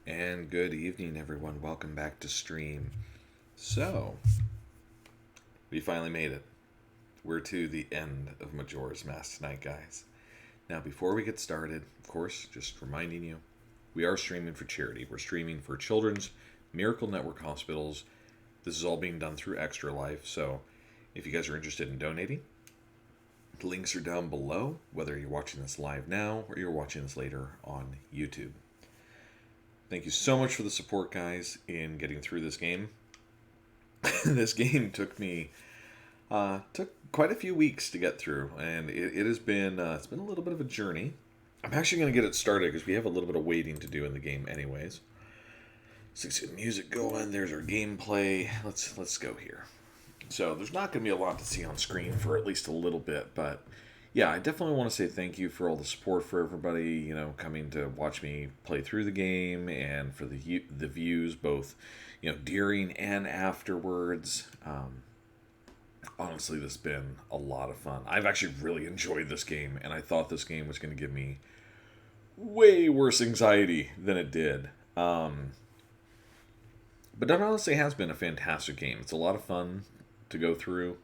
And good evening, everyone. Welcome back to stream. So, we finally made it. We're to the end of Majora's Mask tonight, guys. Now, before we get started, of course, just reminding you, we are streaming for charity. We're streaming for Children's Miracle Network Hospitals. This is all being done through Extra Life, so if you guys are interested in donating, the links are down below, whether you're watching this live now or you're watching this later on YouTube. Thank you so much for the support, guys, in getting through this game. This game took quite a few weeks to get through, and it has been it's been a little bit of a journey. I'm actually going to get it started because we have a little bit of waiting to do in the game, anyways. So let's get music going. There's our gameplay. Let's go here. So there's not going to be a lot to see on screen for at least a little bit, but yeah, I definitely want to say thank you for all the support for everybody, coming to watch me play through the game and for the views, both, during and afterwards. Honestly, this has been a lot of fun. I've actually really enjoyed this game, and I thought this game was going to give me way worse anxiety than it did. But that honestly has been a fantastic game. It's a lot of fun to go through.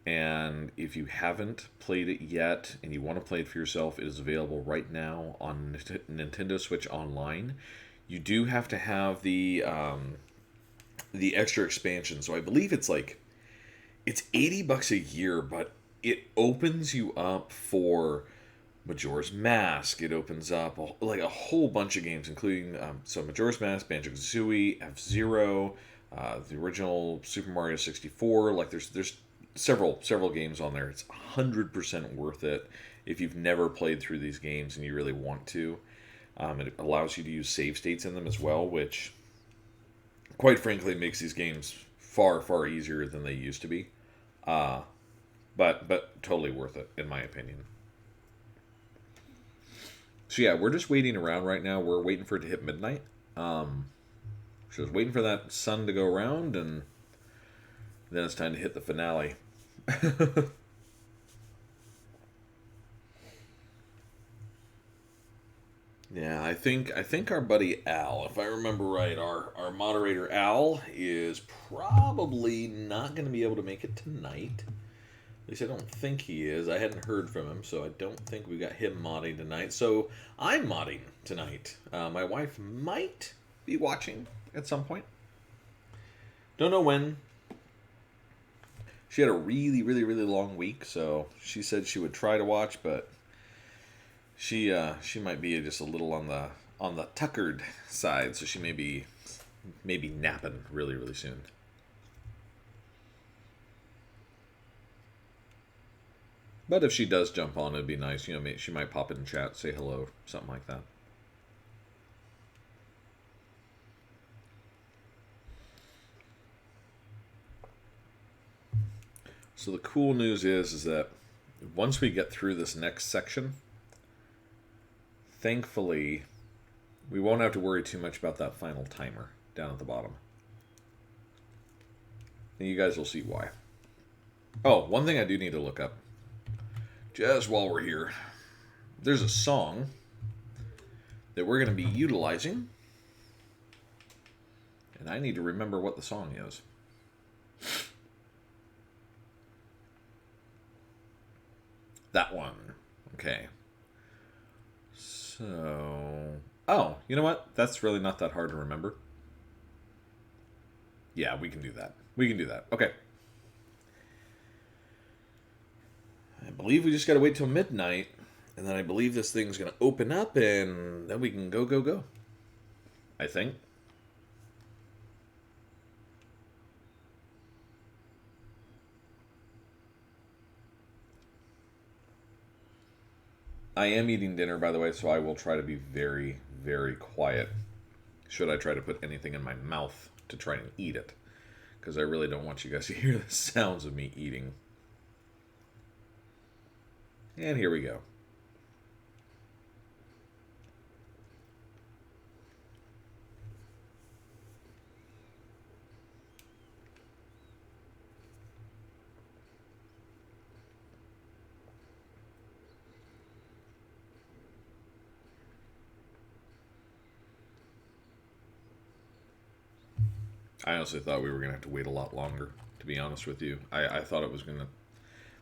And if you haven't played it yet and you want to play it for yourself, it is available right now on Nintendo Switch Online. You do have to have the extra expansion. So I believe it's $80 a year, but it opens you up for Majora's Mask. It opens up a whole bunch of games, including Majora's Mask, Banjo-Kazooie, F-Zero, the original Super Mario 64. There's several games on there. It's 100% worth it if you've never played through these games and you really want to. It allows you to use save states in them as well, which, quite frankly, makes these games far easier than they used to be. But totally worth it, in my opinion. So yeah, we're just waiting around right now. We're waiting for it to hit midnight. Just waiting for that sun to go around, and then it's time to hit the finale. Yeah, I think our buddy Al, if I remember right, our moderator Al is probably not going to be able to make it tonight. At least I don't think he is. I hadn't heard from him, so I don't think we got him modding tonight. So I'm modding tonight. My wife might be watching at some point. Don't know when. She had a really long week, so she said she would try to watch, but she might be just a little on the tuckered side, so she may be napping really soon. But if she does jump on, it'd be nice. She might pop in chat, say hello, something like that. So the cool news is that once we get through this next section, thankfully, we won't have to worry too much about that final timer down at the bottom. And you guys will see why. Oh, one thing I do need to look up, just while we're here. There's a song that we're going to be utilizing, and I need to remember what the song is. That one. Okay. So... Oh, you know what? That's really not that hard to remember. Yeah, we can do that. Okay. I believe we just got to wait till midnight, and then I believe this thing's going to open up, and then we can go. I think. I am eating dinner, by the way, so I will try to be very quiet should I try to put anything in my mouth to try and eat it, because I really don't want you guys to hear the sounds of me eating. And here we go. I honestly thought we were going to have to wait a lot longer, to be honest with you. I thought it was going to...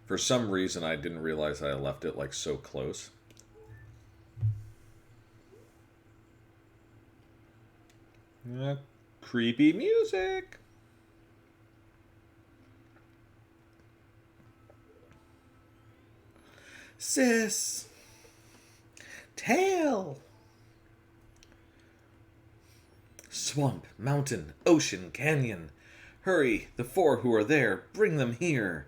For some reason, I didn't realize I left it, like, so close. Creepy music! Sis! Tail! Swamp, mountain, ocean, canyon. Hurry, the four who are there, bring them here.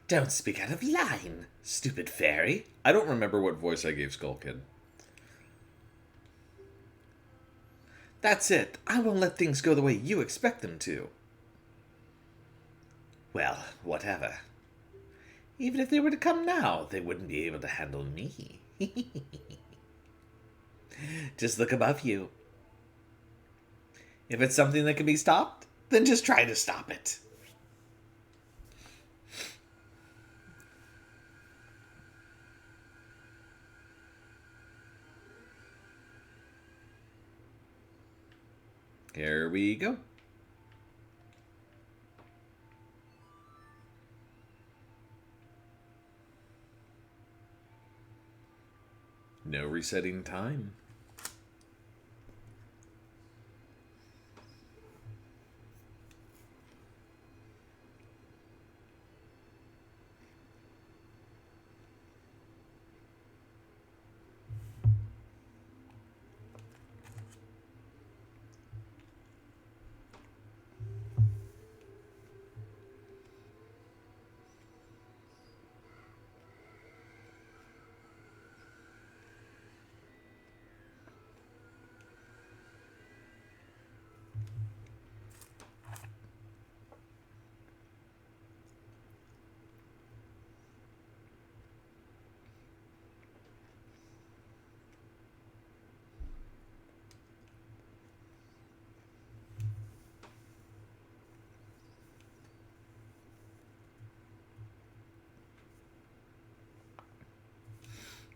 Don't speak out of line, stupid fairy. I don't remember what voice I gave Skull Kid. That's it. I won't let things go the way you expect them to. Well, whatever. Even if they were to come now, they wouldn't be able to handle me. Just look above you. If it's something that can be stopped, then just try to stop it. Here we go. No resetting time.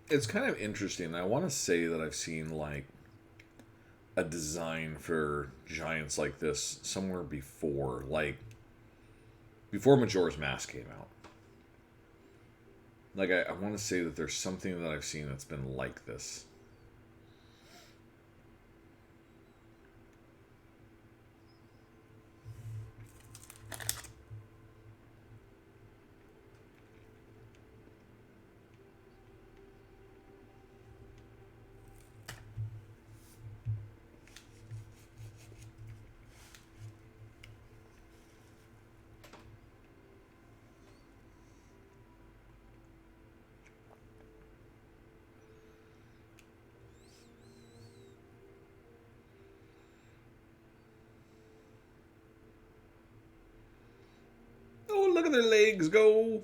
It's kind of interesting. I want to say that I've seen, like, a design for giants like this somewhere before. Like, before Majora's Mask came out. Like, I want to say that there's something that I've seen that's been like this. Oh, look at their legs go!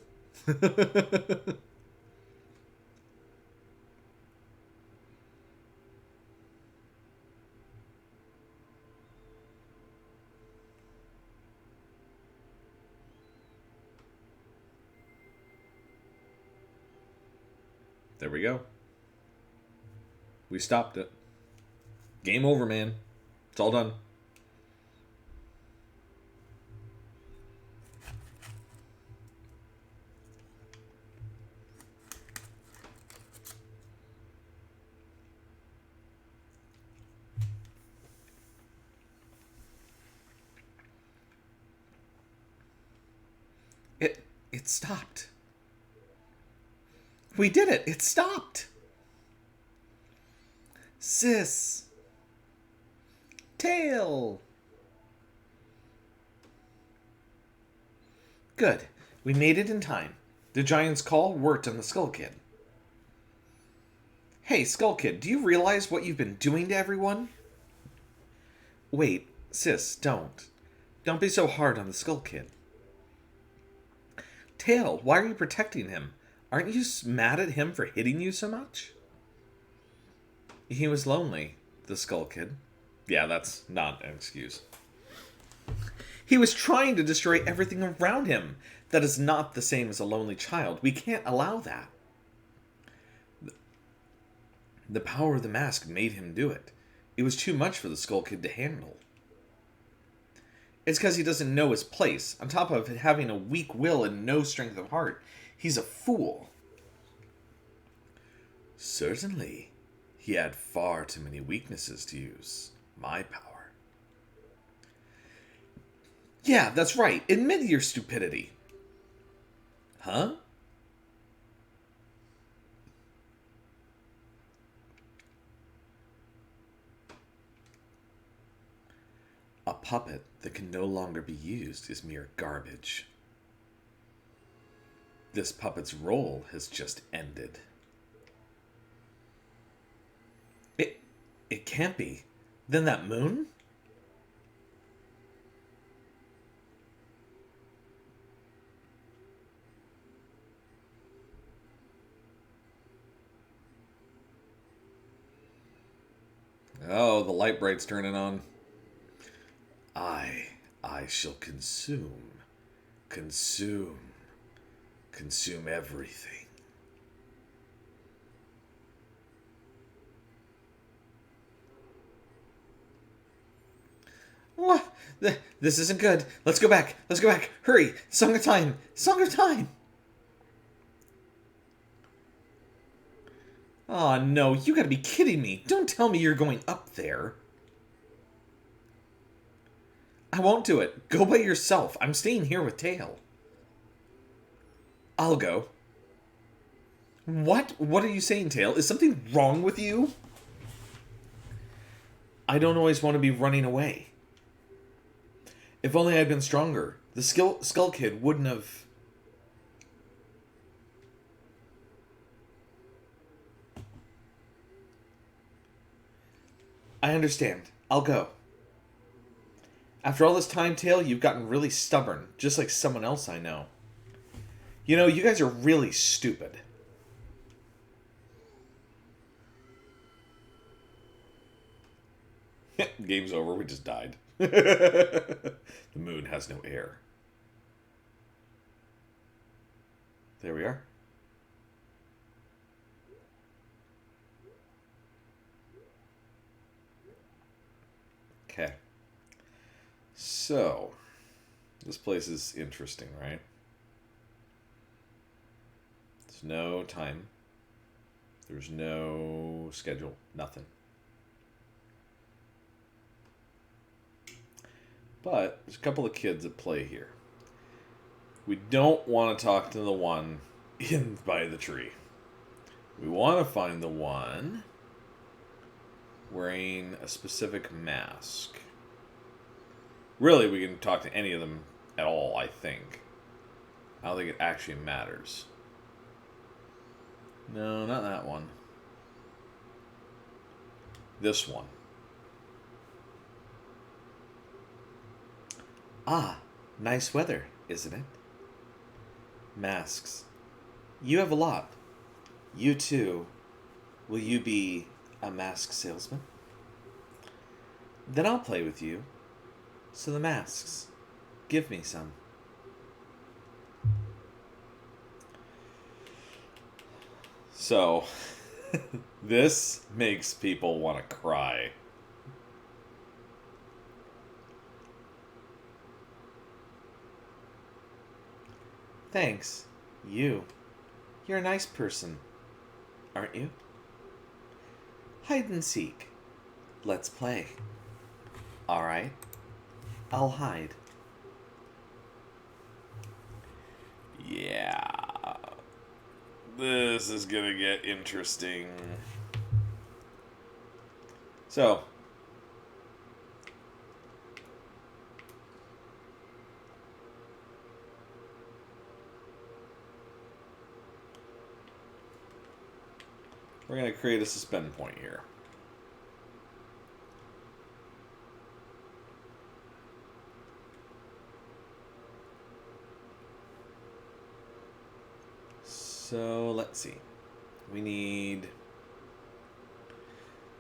There we go. We stopped it. Game over, man. It's all done. It stopped. We did it. It stopped. Sis. Tail. Good. We made it in time. The giant's call worked on the Skull Kid. Hey, Skull Kid, do you realize what you've been doing to everyone? Wait, sis, don't. Don't be so hard on the Skull Kid. Tail, why are you protecting him? Aren't you mad at him for hitting you so much? He was lonely, the Skull Kid. Yeah, that's not an excuse. He was trying to destroy everything around him. That is not the same as a lonely child. We can't allow that. The power of the mask made him do it. It was too much for the Skull Kid to handle. It's because he doesn't know his place. On top of having a weak will and no strength of heart, he's a fool. Certainly. He had far too many weaknesses to use my power. Yeah, that's right. Admit your stupidity. Huh? A puppet that can no longer be used is mere garbage. This puppet's role has just ended. It can't be. Then that moon? Oh, the light bright's turning on. I shall consume everything. What? This isn't good. Let's go back. Let's go back. Hurry. Song of Time. Song of Time. Aw, no. You gotta be kidding me. Don't tell me you're going up there. I won't do it. Go by yourself. I'm staying here with Tail. I'll go. What? What are you saying, Tail? Is something wrong with you? I don't always want to be running away. If only I'd been stronger, the Skull Kid wouldn't have... I understand. I'll go. After all this time, Tail, you've gotten really stubborn, just like someone else I know. You know, you guys are really stupid. Game's over, we just died. The moon has no air. There we are. Okay. So, this place is interesting, right? There's no time. There's no schedule. Nothing. But there's a couple of kids at play here. We don't want to talk to the one in by the tree. We want to find the one wearing a specific mask. Really, we can talk to any of them at all, I think. I don't think it actually matters. No, not that one. This one. Ah, nice weather, isn't it? Masks. You have a lot. You too. Will you be a mask salesman? Then I'll play with you. So the masks. Give me some. So, this makes people want to cry. Thanks. You're a nice person, aren't you? Hide and seek. Let's play. Alright. I'll hide. Yeah. This is gonna get interesting. So, we're going to create a suspend point here. So let's see. We need...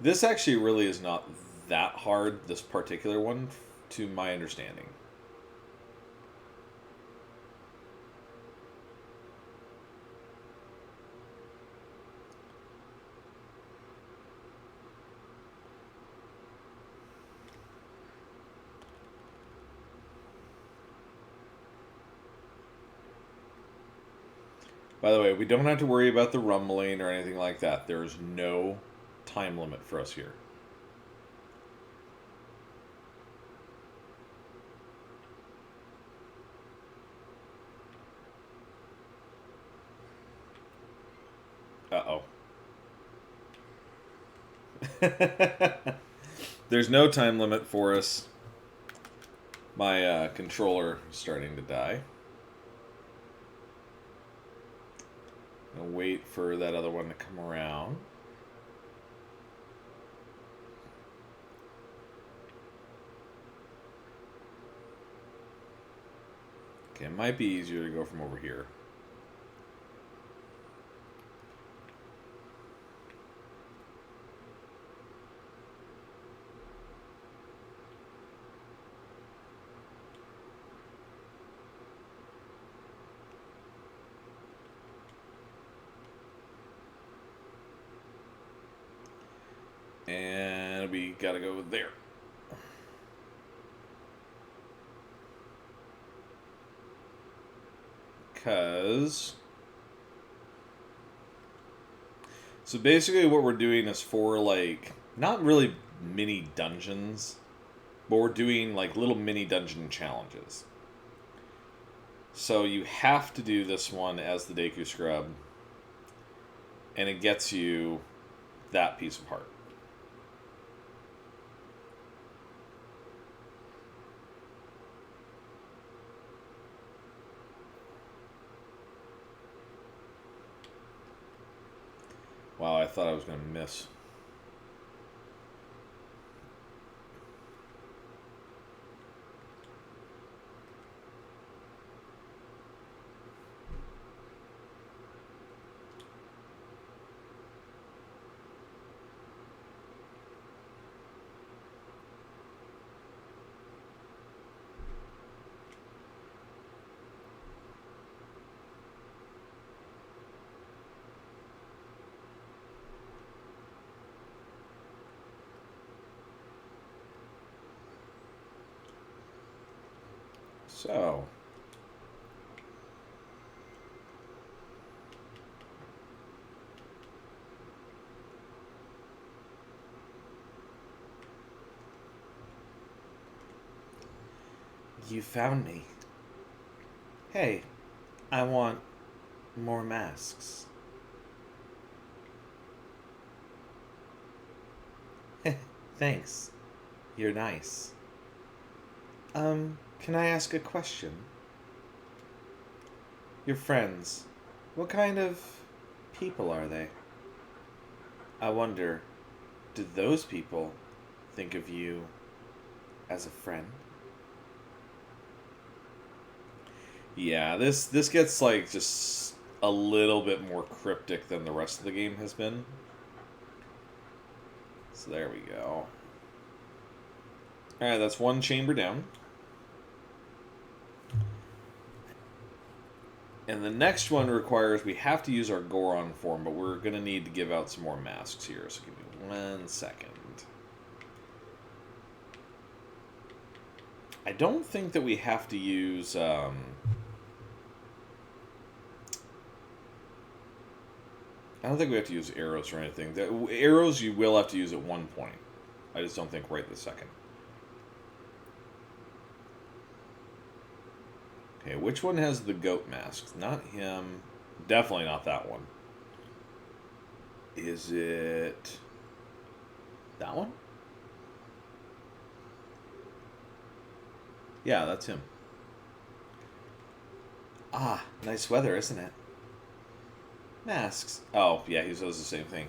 This actually really is not that hard, this particular one, to my understanding. By the way, we don't have to worry about the rumbling or anything like that. There is no time limit for us here. Uh-oh. There's no time limit for us. My controller is starting to die. I'll wait for that other one to come around. Okay, it might be easier to go from over here. And we gotta go there. So basically what we're doing is for, like, not really mini dungeons, but we're doing, like, little mini dungeon challenges. So you have to do this one as the Deku Scrub, and it gets you that piece of heart. Wow, I thought I was going to miss. So, You found me. Hey, I want more masks. Thanks. You're nice. Can I ask a question? Your friends, what kind of people are they? I wonder, do those people think of you as a friend? yeah, this gets, like, just a little bit more cryptic than the rest of the game has been. So there we go. Alright, that's one chamber down. And the next one requires we have to use our Goron form, but we're going to need to give out some more masks here. So give me 1 second. I don't think that we have to use... I don't think we have to use arrows or anything. The arrows you will have to use at one point. I just don't think right this second. Okay, which one has the goat mask? Not him. Definitely not that one. Is it that one? Yeah, that's him. Ah, nice weather, isn't it? Masks. Oh, yeah, he says the same thing.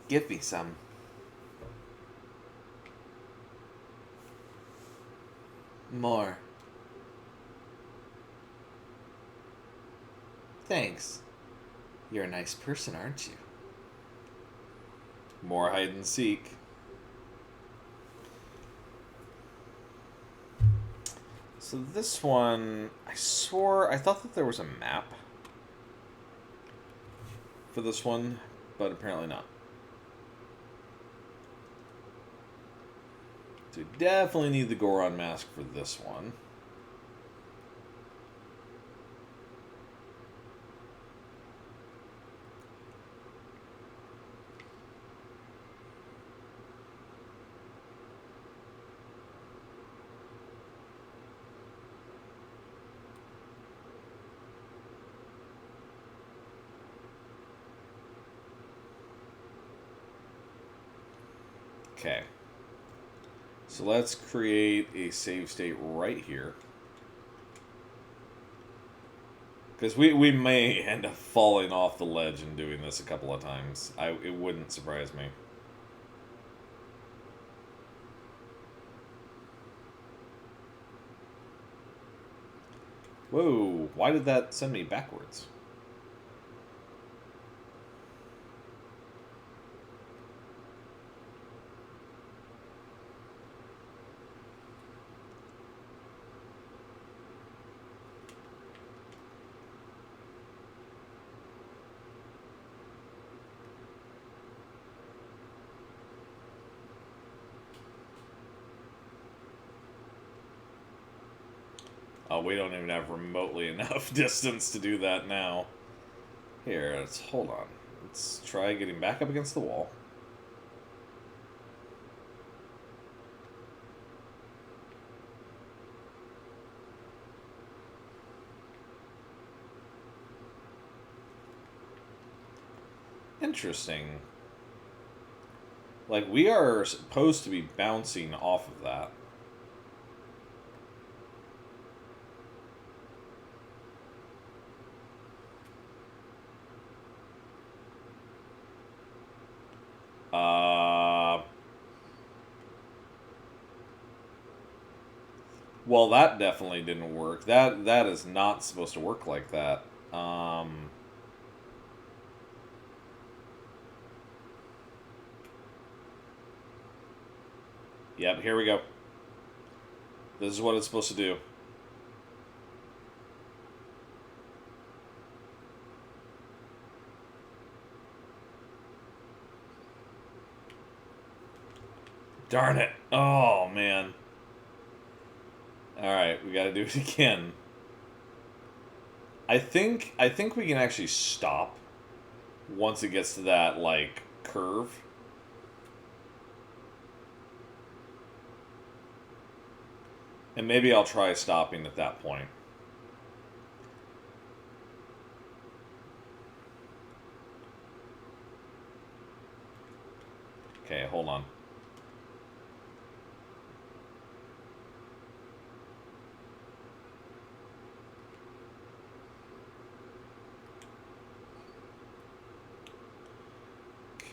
Give me some. More. Thanks. You're a nice person, aren't you? More hide and seek. So this one, I thought that there was a map for this one, but apparently not. So we definitely need the Goron mask for this one. Okay. So let's create a save state right here. Because we may end up falling off the ledge and doing this a couple of times. It wouldn't surprise me. Whoa, why did that send me backwards? Oh, we don't even have remotely enough distance to do that now. Here, let's hold on. Let's try getting back up against the wall. Interesting. Like, we are supposed to be bouncing off of that. Well, that definitely didn't work. That is not supposed to work like that. Yep, here we go. This is what it's supposed to do. Darn it. Oh, man. Alright, we gotta do it again. I think we can actually stop once it gets to that, like, curve. And maybe I'll try stopping at that point. Okay, hold on.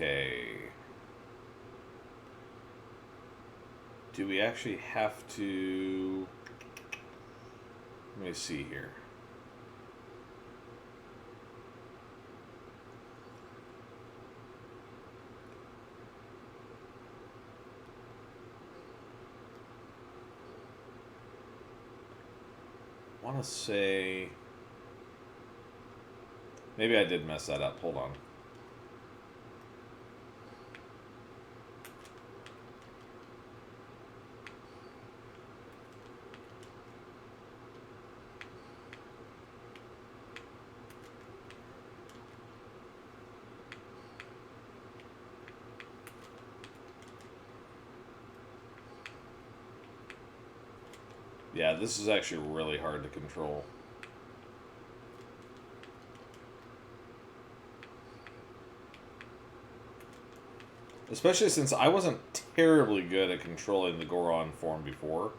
Okay. Do we actually have to... Let me see here. I want to say... Maybe I did mess that up. Hold on. Yeah, this is actually really hard to control. Especially since I wasn't terribly good at controlling the Goron form before.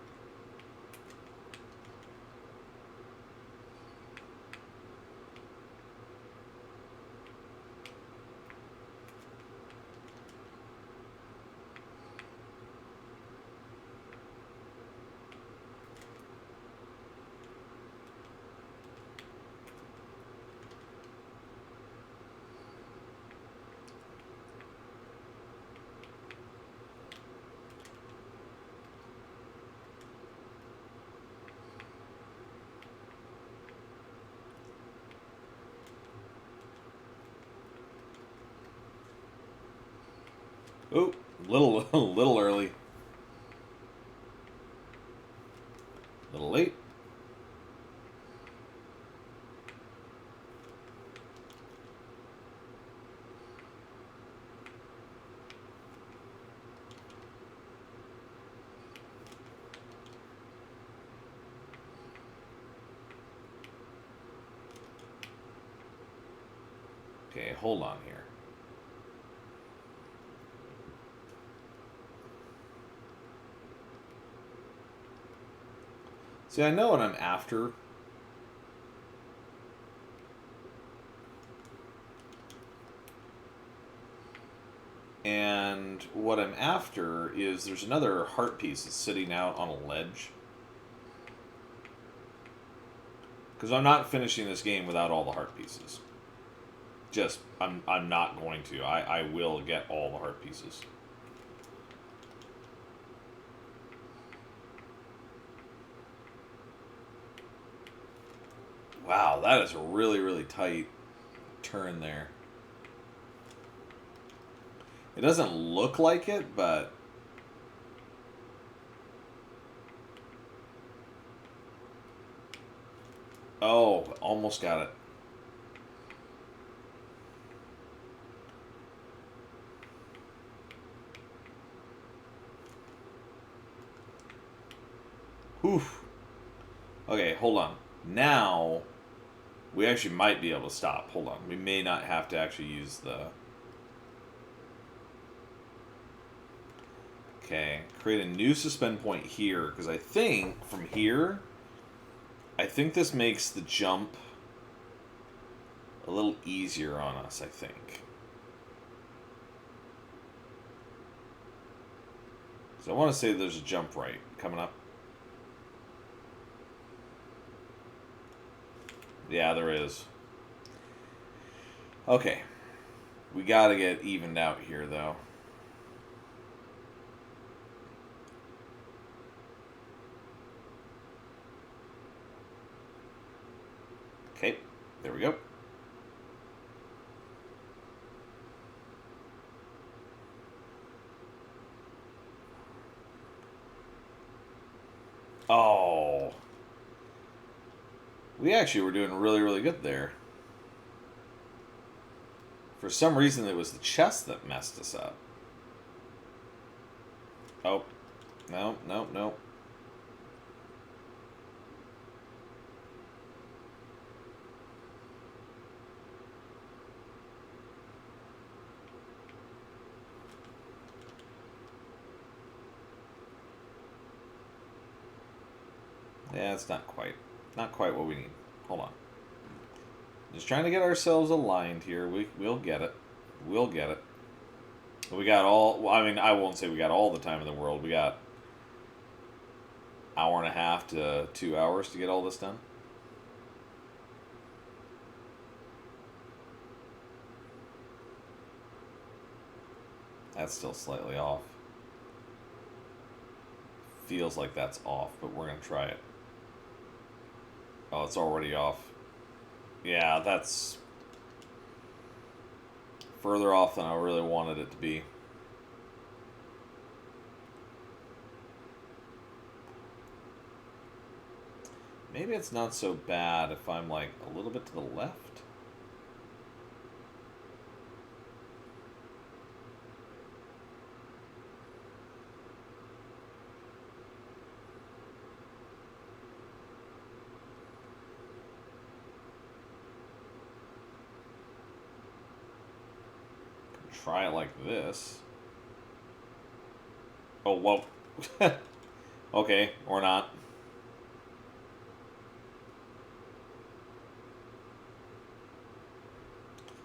Oh, little early. Little late. Okay, hold on here. See, I know what I'm after. And what I'm after is there's another heart piece that's sitting out on a ledge. Because I'm not finishing this game without all the heart pieces. I'm not going to. I will get all the heart pieces. Wow, that is a really, really tight turn there. It doesn't look like it, but... Oh, almost got it. Whew. Okay, hold on. Now, we actually might be able to stop. Hold on. We may not have to actually use the... Okay, create a new suspend point here, because I think from here, I think this makes the jump a little easier on us, I think. So I want to say there's a jump right coming up. Yeah, there is. Okay. We gotta get evened out here, though. Okay, there we go. Oh. We actually were doing really, really good there. For some reason, it was the chest that messed us up. Oh. No, no, no. Yeah, it's not quite. Not quite what we need. Hold on. Just trying to get ourselves aligned here. We'll get it. We'll get it. We got all... Well, I mean, I won't say we got all the time in the world. We got hour and a half to 2 hours to get all this done. That's still slightly off. Feels like that's off, but we're going to try it. Oh, it's already off. Yeah, that's further off than I really wanted it to be. Maybe it's not so bad if I'm like a little bit to the left. Try it like this. Oh, whoa. Okay, or not.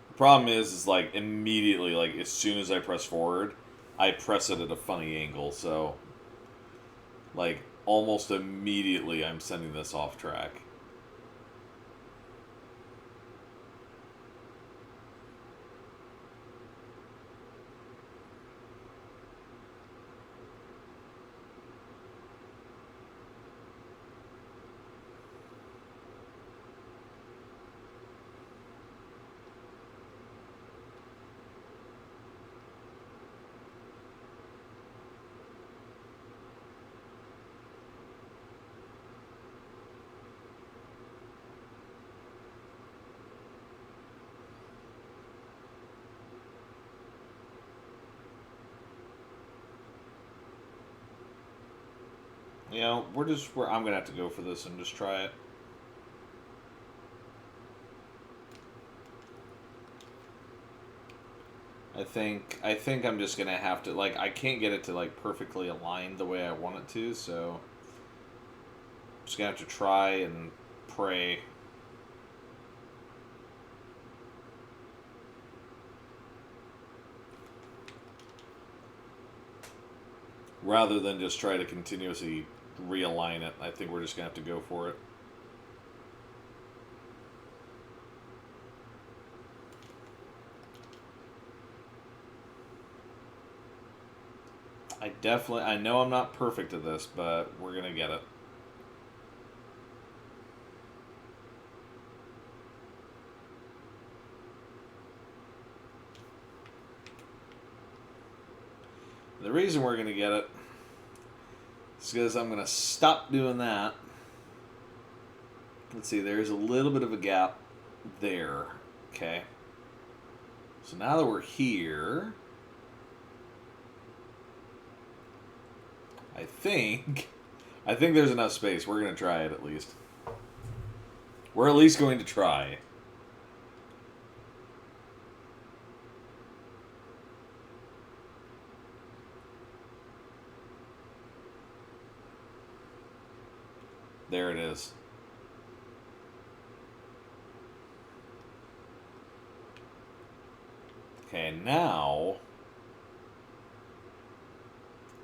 The problem is like immediately, like as soon as I press forward, I press it at a funny angle, so like almost immediately I'm sending this off track. You know, I'm gonna have to go for this and just try it. I think I'm just gonna have to, like, I can't get it to like perfectly align the way I want it to, so Just gonna have to try and pray. Rather than just try to continuously realign it, I think we're just gonna have to go for it. I know I'm not perfect at this, but we're gonna get it. The reason we're gonna get it is because I'm gonna stop doing that. Let's see, there's a little bit of a gap there. Okay. So now that we're here, I think there's enough space. We're gonna try it at least. We're at least going to try. There it is. Okay, now...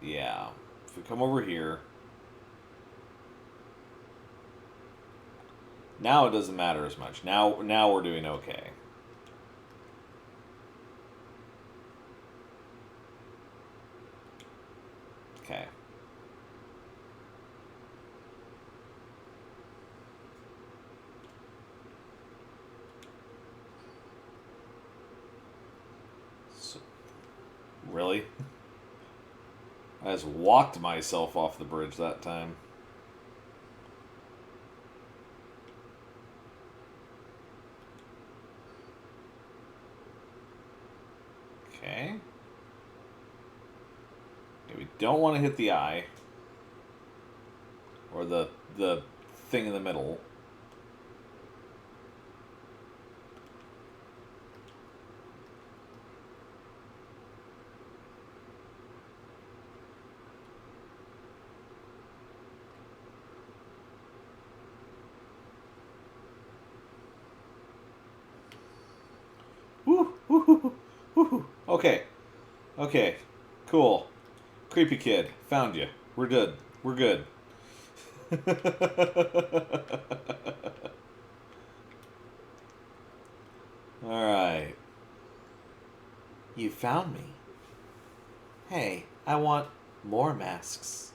Yeah. If we come over here... Now it doesn't matter as much. Now we're doing okay. Okay. So, really? I just walked myself off the bridge that time. Okay. Okay, we don't want to hit the eye. Or the thing in the middle. Woo, woo, woo, woo. Okay. Okay. Cool. Creepy kid. Found you. We're good. We're good. Alright. You found me. Hey, I want more masks.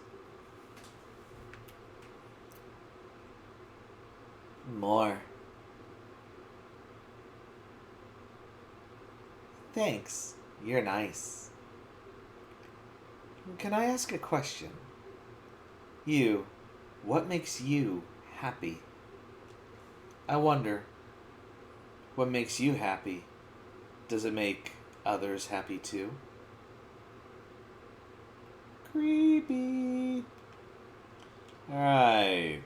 More. Thanks. You're nice. Can I ask a question? What makes you happy? I wonder, what makes you happy? Does it make others happy too? Creepy. Alright.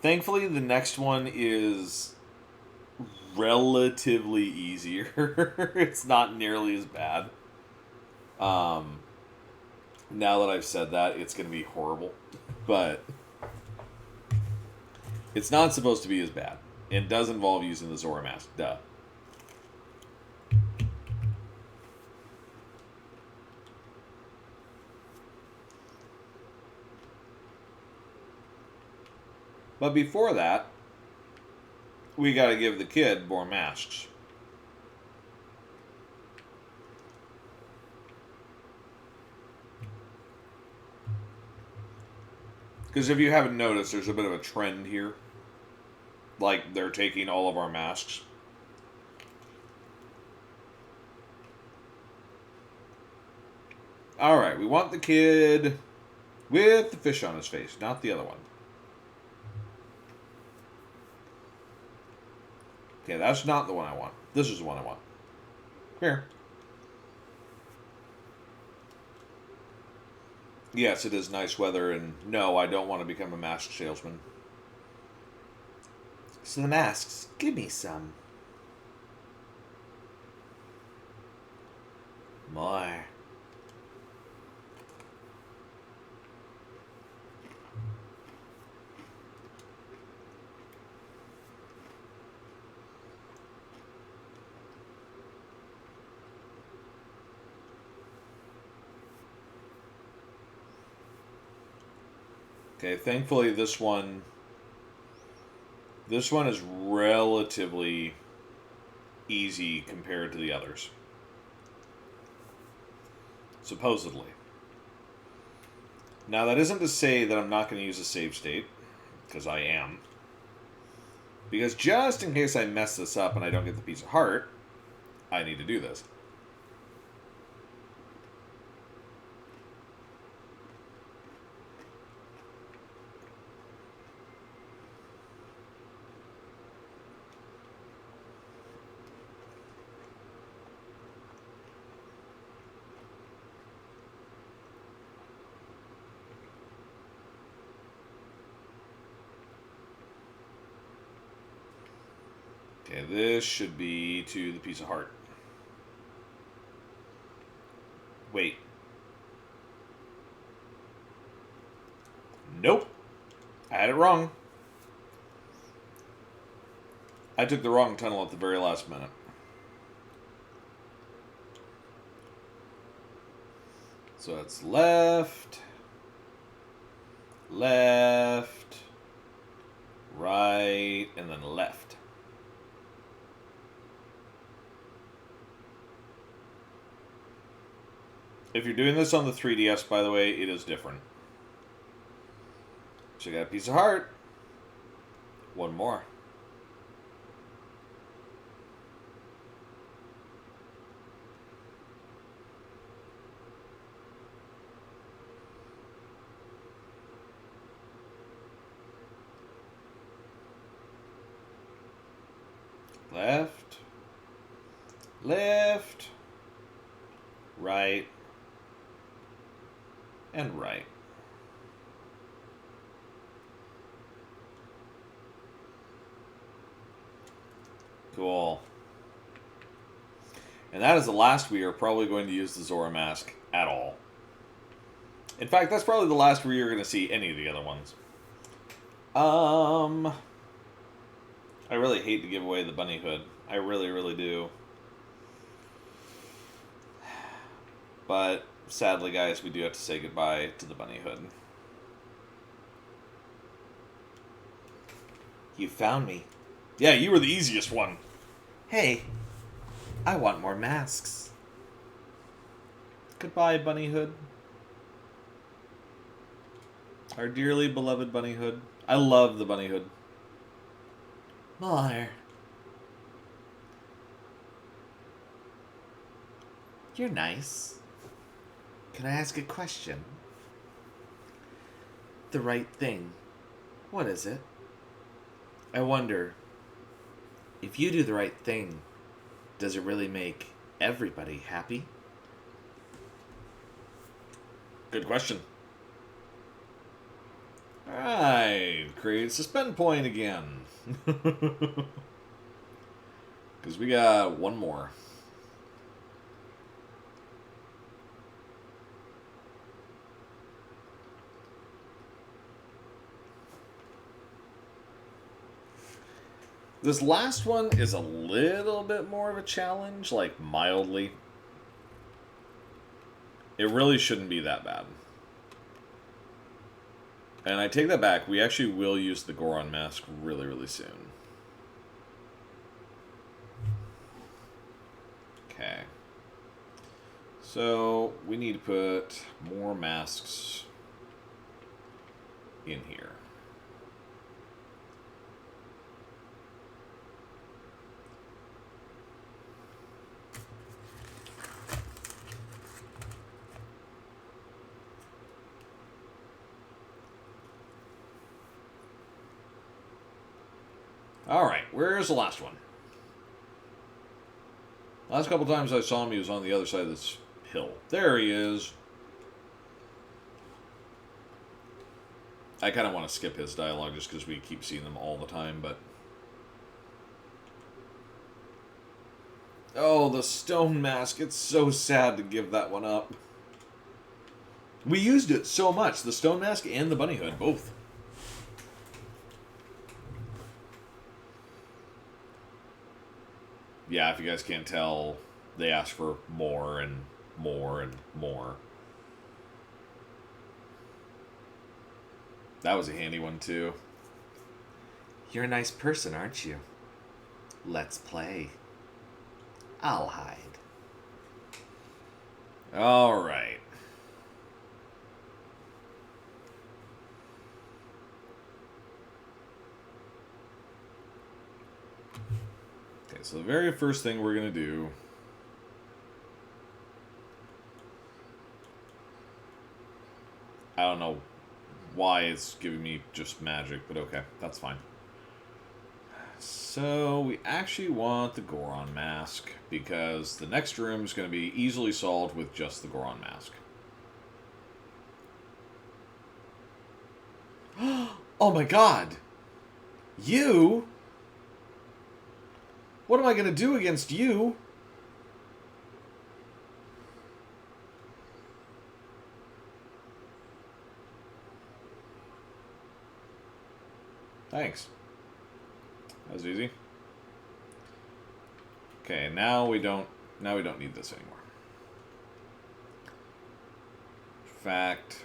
Thankfully, the next one is relatively easier. It's not nearly as bad. Now that I've said that, it's going to be horrible. But it's not supposed to be as bad. It does involve using the Zora mask. Duh. But before that, we got to give the kid more masks. Because if you haven't noticed, there's a bit of a trend here. Like, they're taking all of our masks. Alright, we want the kid with the fish on his face, not the other one. Okay, that's not the one I want. This is the one I want. Come here. Yes, it is nice weather, and no, I don't want to become a mask salesman. So the masks, give me some. More. Okay, thankfully this one is relatively easy compared to the others. Supposedly. Now that isn't to say that I'm not going to use a save state, because I am. Because just in case I mess this up and I don't get the piece of heart, I need to do this. Okay, this should be to the piece of heart. Wait. Nope. I had it wrong. I took the wrong tunnel at the very last minute. So it's left, left, right, and then left. If you're doing this on the 3DS, by the way, it is different. So you got a piece of heart. One more. Left, left, right, and right. Cool. And that is the last we are probably going to use the Zora mask at all. In fact, that's probably the last where you're going to see any of the other ones. I really hate to give away the bunny hood. I really, really do. But sadly, guys, we do have to say goodbye to the bunny hood. You found me. Yeah, you were the easiest one. Hey, I want more masks. Goodbye, bunny hood. Our dearly beloved bunny hood. I love the bunny hood. More. You're nice. Can I ask a question? The right thing. What is it? I wonder, if you do the right thing, does it really make everybody happy? Good question. Alright, create suspend point again. Because we got one more. This last one is a little bit more of a challenge, like mildly. It really shouldn't be that bad. And I take that back. We actually will use the Goron mask really, really soon. Okay. So, we need to put more masks in here. Alright, where's the last one? Last couple times I saw him, he was on the other side of this hill. There he is. I kind of want to skip his dialogue just because we keep seeing them all the time, but... Oh, the stone mask. It's so sad to give that one up. We used it so much. The stone mask and the bunny hood, both. Yeah, if you guys can't tell, they ask for more and more and more. That was a handy one, too. You're a nice person, aren't you? Let's play. I'll hide. All right. Okay, so the very first thing we're going to do... I don't know why it's giving me just magic, but okay, that's fine. So we actually want the Goron mask, because the next room is going to be easily solved with just the Goron mask. Oh my god! You? What am I gonna do against you? Thanks. That was easy. Okay, now we don't need this anymore. In fact,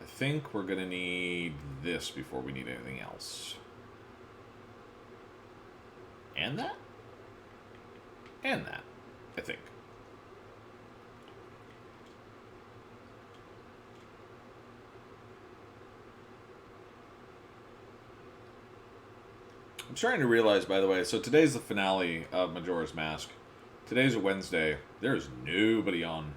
I think we're gonna need this before we need anything else. And that? And that, I think. I'm starting to realize, by the way, so today's the finale of Majora's Mask. Today's a Wednesday. There's nobody on.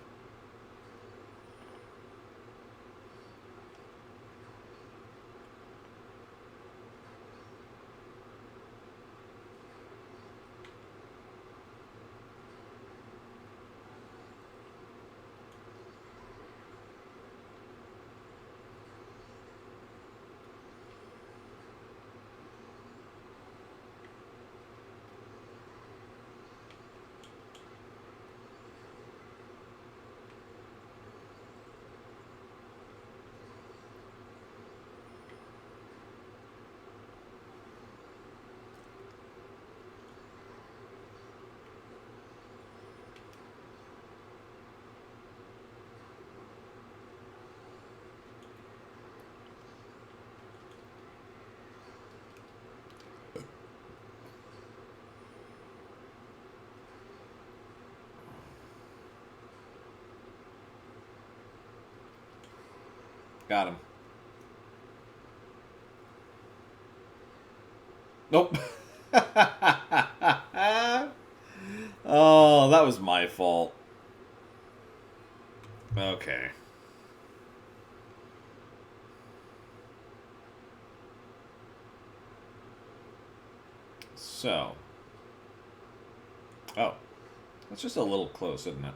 Got him. Nope. Oh, that was my fault. Okay. So. Oh. That's just a little close, isn't it?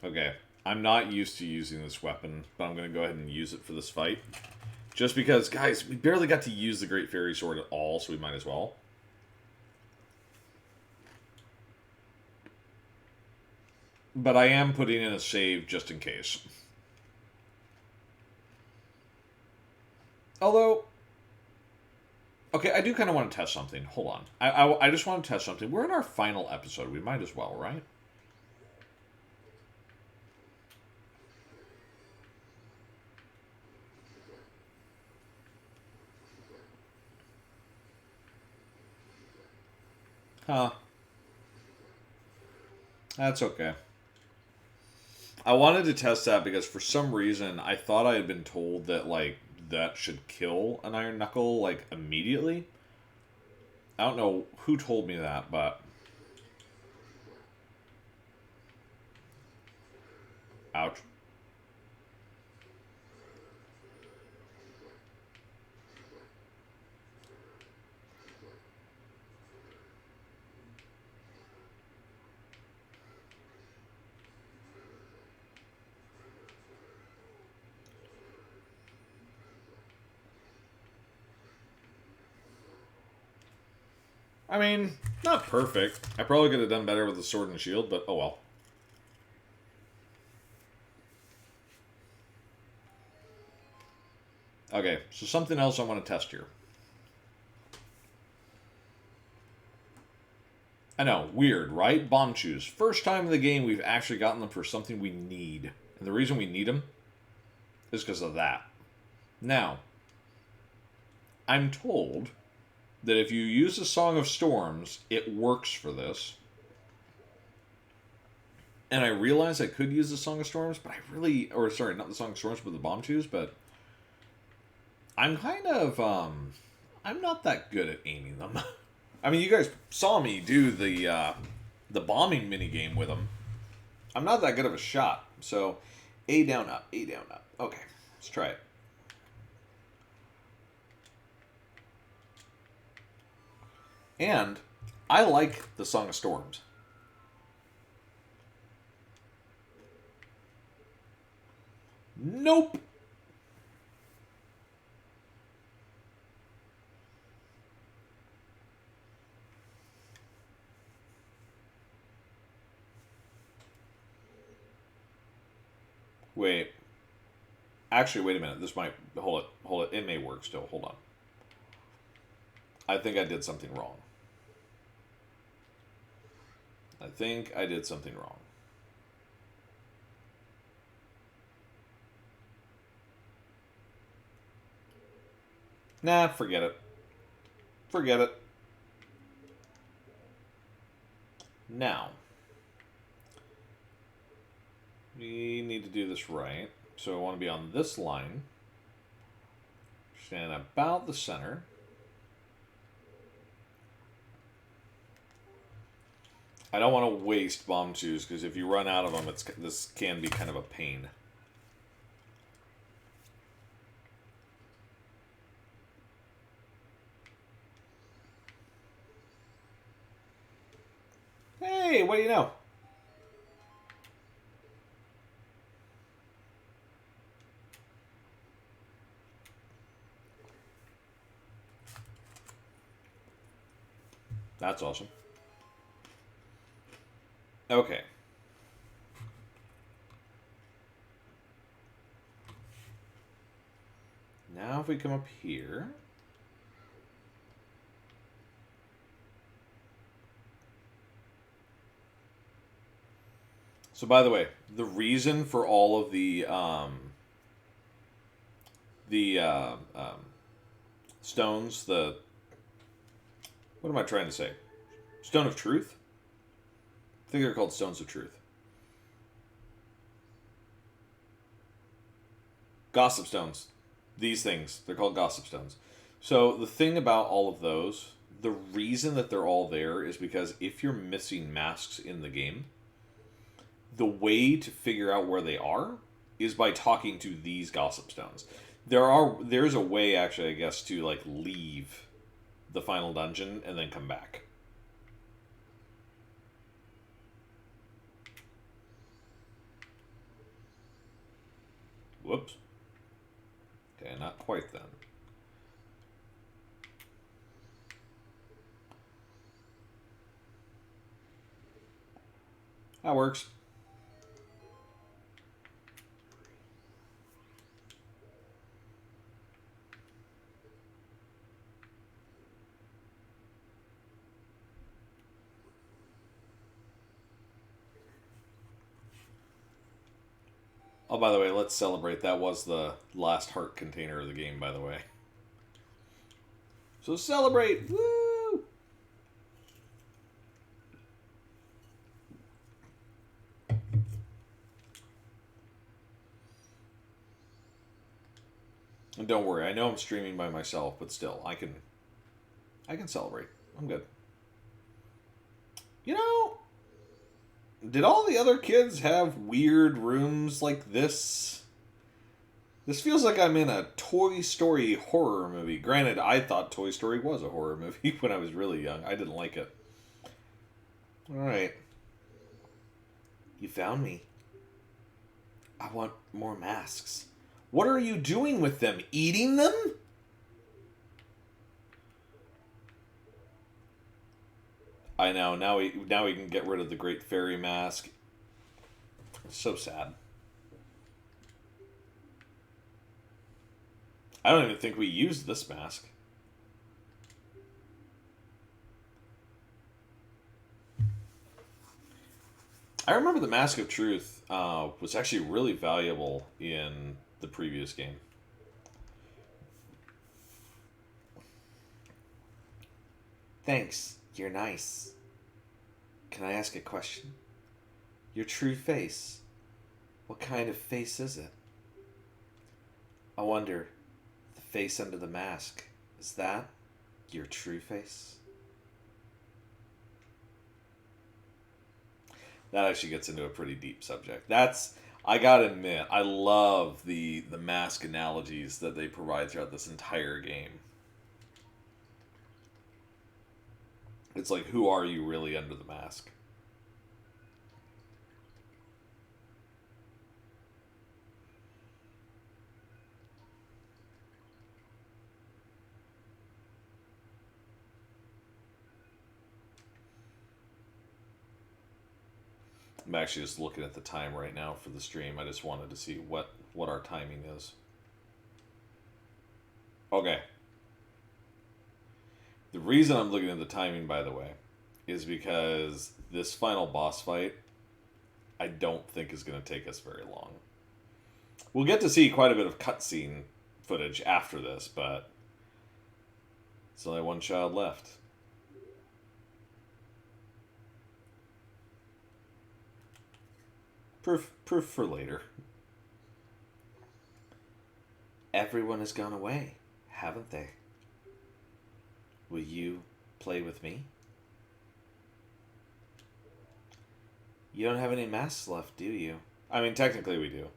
Okay. I'm not used to using this weapon, but I'm going to go ahead and use it for this fight. Just because, guys, we barely got to use the Great Fairy Sword at all, so we might as well. But I am putting in a save just in case. Although... Okay, I do kind of want to test something. Hold on. I just want to test something. We're in our final episode. We might as well, right? Huh. That's okay. I wanted to test that because for some reason I thought I had been told that, like, that should kill an Iron Knuckle, like, immediately. I don't know who told me that, but... Ouch. I mean, not perfect. I probably could have done better with the sword and shield, but oh well. Okay, so something else I want to test here. I know, weird, right? Bomb shoes. First time in the game we've actually gotten them for something we need. And the reason we need them is because of that. Now, I'm told that if you use the Song of Storms, it works for this. And I realized I could use the Song of Storms, but I really... Or, sorry, not the Song of Storms, but the bomb shoes, but... I'm kind of, I'm not that good at aiming them. I mean, you guys saw me do the bombing minigame with them. I'm not that good of a shot. So, A down, up, A down, up. Okay, let's try it. And I like the Song of Storms. Nope. Wait. Actually, wait a minute. This might... Hold it. Hold it. It may work still. Hold on. I think I did something wrong. I think I did something wrong. Nah, forget it. Forget it. Now, we need to do this right. So I want to be on this line. Stand about the center. I don't want to waste bomb shoes because if you run out of them, this can be kind of a pain. Hey, what do you know? That's awesome. Okay. Now if we come up here... So by the way, the reason for all of the stones, what am I trying to say? Stone of Truth? I think they're called Stones of Truth. Gossip Stones. These things, they're called Gossip Stones. So the thing about all of those, the reason that they're all there is because if you're missing masks in the game, the way to figure out where they are is by talking to these Gossip Stones. There's a way, actually, I guess, to like leave the final dungeon and then come back. Whoops. Okay, not quite then. That works. Oh, by the way, let's celebrate. That was the last heart container of the game, by the way. So celebrate! Woo! And don't worry, I know I'm streaming by myself, but still, I can celebrate. I'm good. You know, did all the other kids have weird rooms like this? This feels like I'm in a Toy Story horror movie. Granted, I thought Toy Story was a horror movie when I was really young. I didn't like it. Alright. You found me. I want more masks. What are you doing with them? Eating them? I know. Now we can get rid of the Great Fairy Mask. So sad. I don't even think we used this mask. I remember the Mask of Truth was actually really valuable in the previous game. Thanks. You're nice. Can I ask a question? Your true face. What kind of face is it? I wonder, the face under the mask, is that your true face? That actually gets into a pretty deep subject. I gotta admit, I love the mask analogies that they provide throughout this entire game. It's like, who are you really under the mask? I'm actually just looking at the time right now for the stream. I just wanted to see what our timing is. Okay. The reason I'm looking at the timing, by the way, is because this final boss fight, I don't think is going to take us very long. We'll get to see quite a bit of cutscene footage after this, but it's only one child left. Proof for later. Everyone has gone away, haven't they? Will you play with me? You don't have any masks left, do you? I mean, technically we do.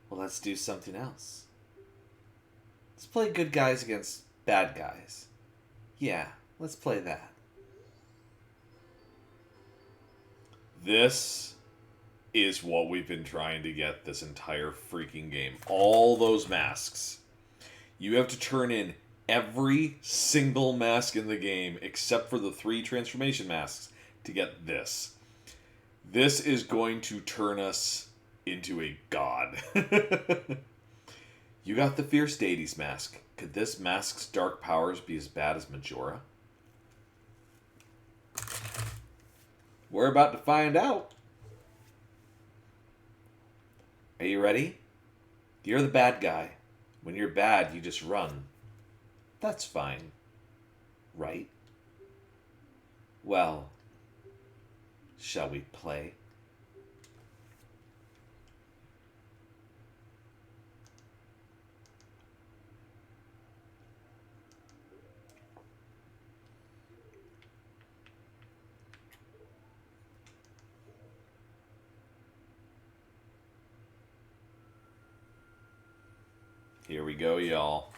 Well, let's do something else. Let's play good guys against bad guys. Yeah, let's play that. This is what we've been trying to get this entire freaking game. All those masks. You have to turn in every single mask in the game except for the 3 transformation masks to get this. This is going to turn us into a god. You got the Fierce Deities mask. Could this mask's dark powers be as bad as Majora? We're about to find out. Are you ready? You're the bad guy. When you're bad, you just run. That's fine. Right? Well, shall we play? Here we go, y'all.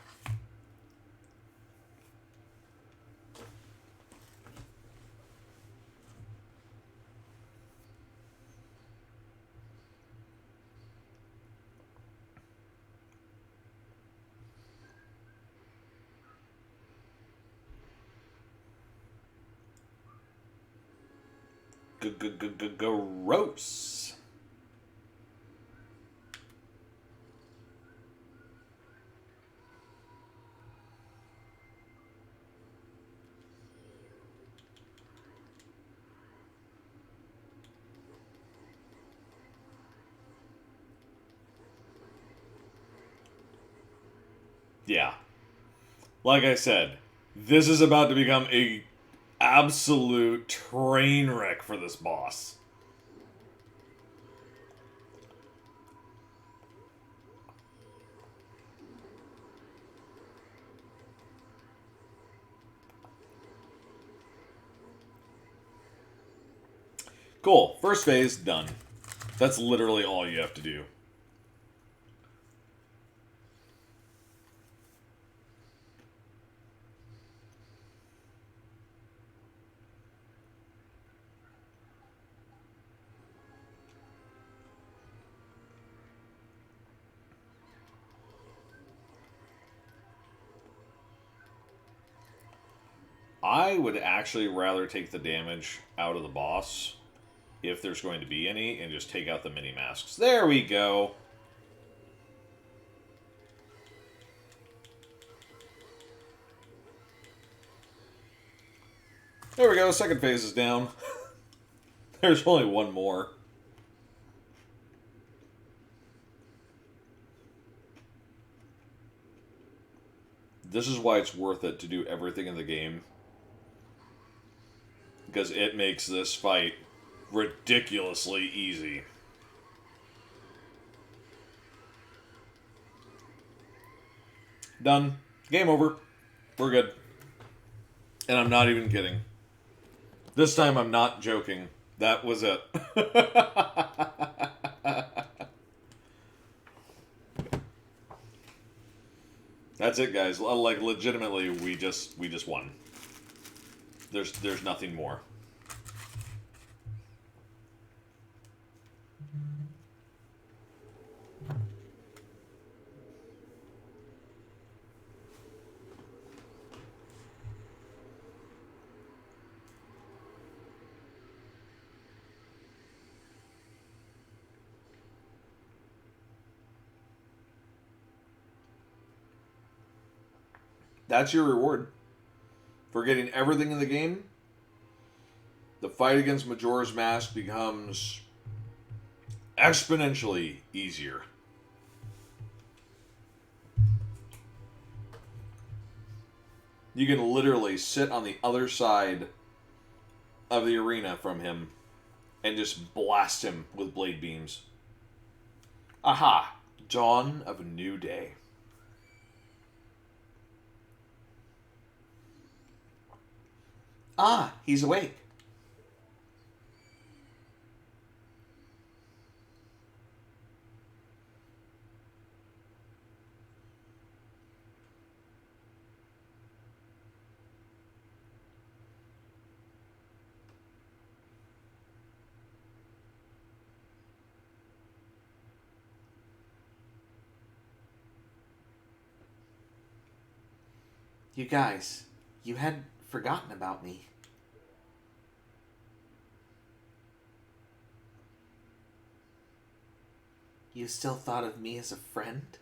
Gross. Yeah. Like I said, this is about to become a absolute train wreck for this boss. Cool. First phase, done. That's literally all you have to do. I would actually rather take the damage out of the boss, if there's going to be any, and just take out the mini masks. There we go. There we go, second phase is down. There's only one more. This is why it's worth it to do everything in the game. Because it makes this fight ridiculously easy. Done. Game over. We're good. And I'm not even kidding. This time I'm not joking. That was it. That's it, guys. Like, legitimately, we just won. There's nothing more. That's your reward for getting everything in the game. The fight against Majora's Mask becomes exponentially easier. You can literally sit on the other side of the arena from him and just blast him with blade beams. Aha! Dawn of a new day. Ah, he's awake. You guys, you had forgotten about me. You still thought of me as a friend?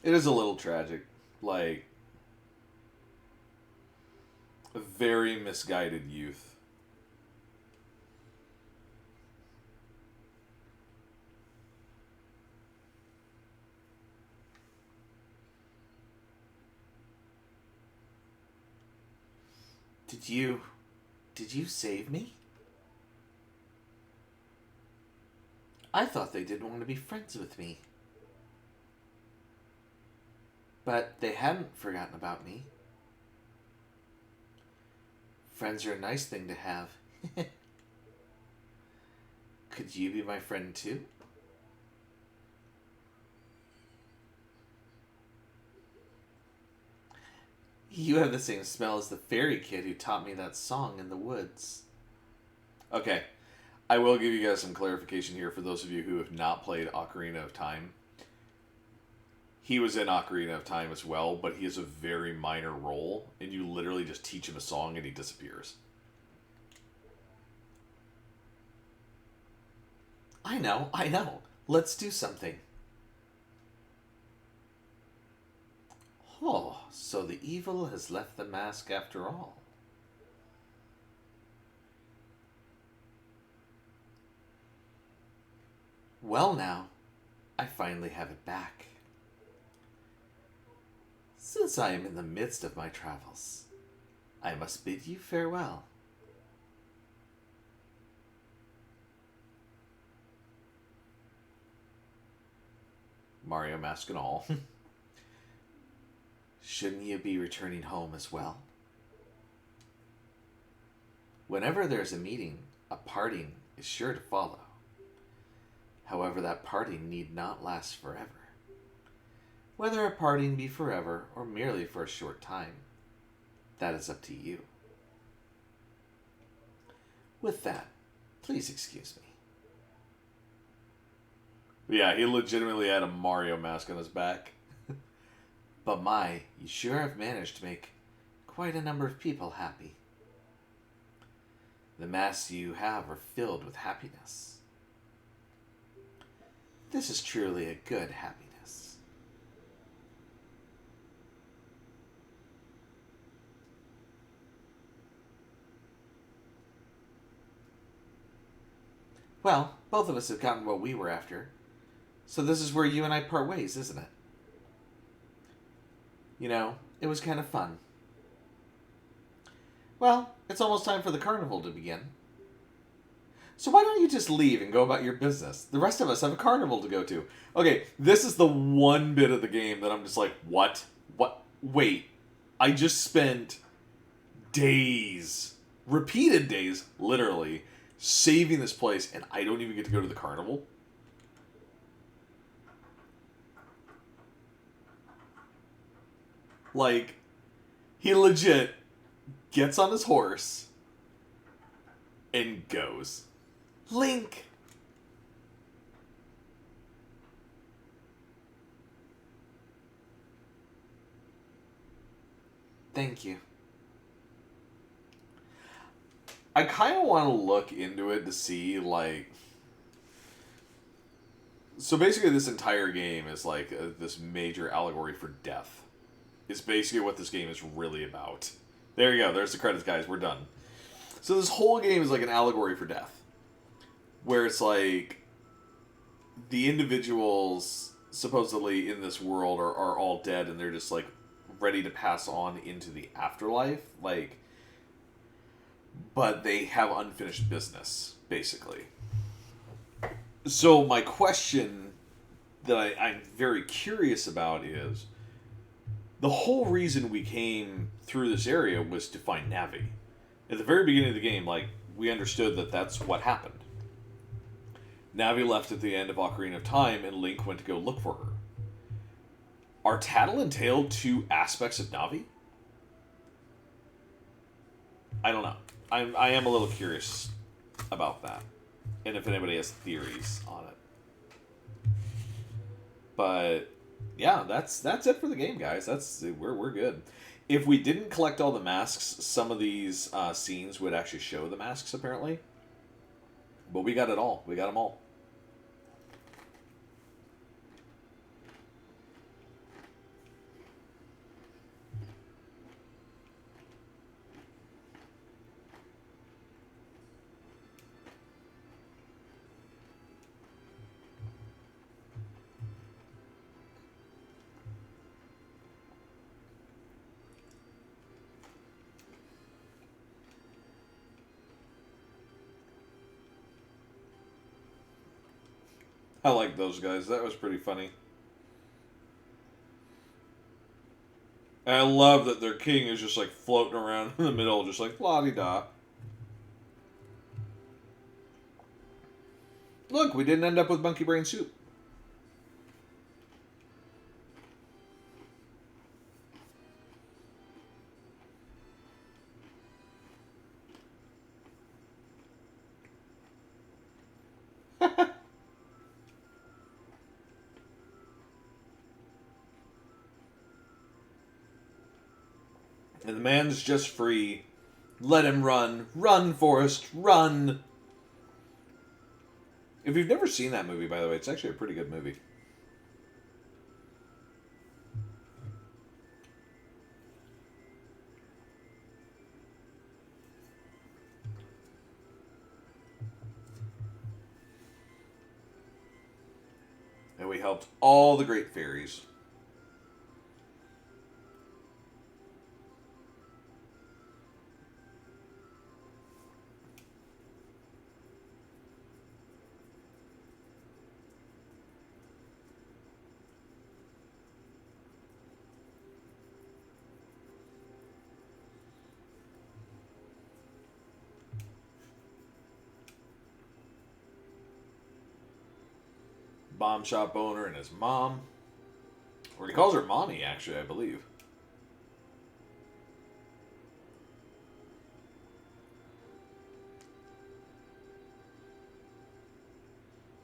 It is a little tragic. Like, a very misguided youth. Did you save me? I thought they didn't want to be friends with me. But they hadn't forgotten about me. Friends are a nice thing to have. Could you be my friend too? You have the same smell as the fairy kid who taught me that song in the woods. Okay, I will give you guys some clarification here for those of you who have not played Ocarina of Time. He was in Ocarina of Time as well, but he has a very minor role, and you literally just teach him a song and he disappears. I know. Let's do something. Oh, so the evil has left the mask after all. Well now, I finally have it back. Since I am in the midst of my travels, I must bid you farewell. Mario Mask and all. Shouldn't you be returning home as well? Whenever there's a meeting, a parting is sure to follow. However, that parting need not last forever. Whether a parting be forever or merely for a short time, that is up to you. With that, please excuse me. Yeah, he legitimately had a Mario mask on his back. But you sure have managed to make quite a number of people happy. The masks you have are filled with happiness. This is truly a good happiness. Well, both of us have gotten what we were after. So this is where you and I part ways, isn't it? You know, it was kind of fun. Well, it's almost time for the carnival to begin. So why don't you just leave and go about your business? The rest of us have a carnival to go to. Okay, this is the one bit of the game that I'm just like, what? What? Wait. I just spent days, repeated days, literally, saving this place, and I don't even get to go to the carnival? Like, he legit gets on his horse and goes. Link! Thank you. I kind of want to look into it to see, like... So basically this entire game is like this major allegory for death. It's basically what this game is really about. There you go. There's the credits, guys. We're done. So this whole game is like an allegory for death. Where it's like... the individuals supposedly in this world are all dead and they're just like ready to pass on into the afterlife. Like... but they have unfinished business, basically. So my question that I'm very curious about is... the whole reason we came through this area was to find Navi. At the very beginning of the game, like, we understood that that's what happened. Navi left at the end of Ocarina of Time, and Link went to go look for her. Are Tattle and Tail two aspects of Navi? I don't know. I am a little curious about that. And if anybody has theories on it. But... yeah, that's it for the game, guys. We're good. If we didn't collect all the masks, some of these scenes would actually show the masks, apparently. But we got it all. We got them all. I like those guys. That was pretty funny. And I love that their king is just like floating around in the middle, just like la-di-da. Look, we didn't end up with monkey brain soup. And the man's just free. Let him run. Run, Forrest, run! If you've never seen that movie, by the way, it's actually a pretty good movie. And we helped all the great fairies. Bomb shop owner and his mom. Or he calls her mommy, actually, I believe.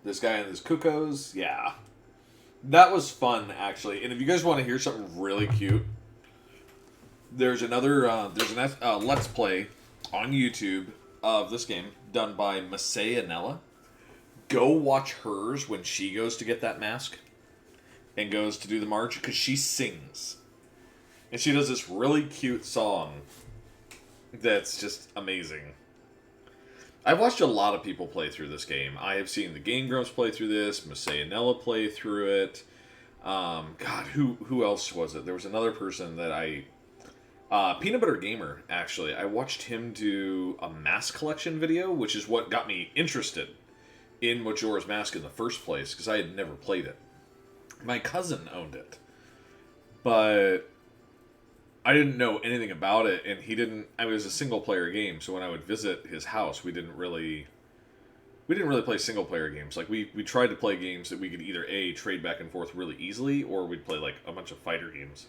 This guy and his cuckoos, yeah. That was fun, actually. And if you guys want to hear something really cute, there's another, Let's Play on YouTube of this game done by Masay. Go watch hers when she goes to get that mask and goes to do the march, because she sings. And she does this really cute song that's just amazing. I've watched a lot of people play through this game. I have seen the Game Grumps play through this, Masay play through it. God, who else was it? There was another person that Peanut Butter Gamer, actually. I watched him do a mask collection video, which is what got me interested in Majora's Mask in the first place, because I had never played it. My cousin owned it, but I didn't know anything about it, and he didn't. I mean, it was a single-player game, so when I would visit his house, we didn't really play single-player games. Like, we tried to play games that we could either A, trade back and forth really easily, or we'd play, like, a bunch of fighter games.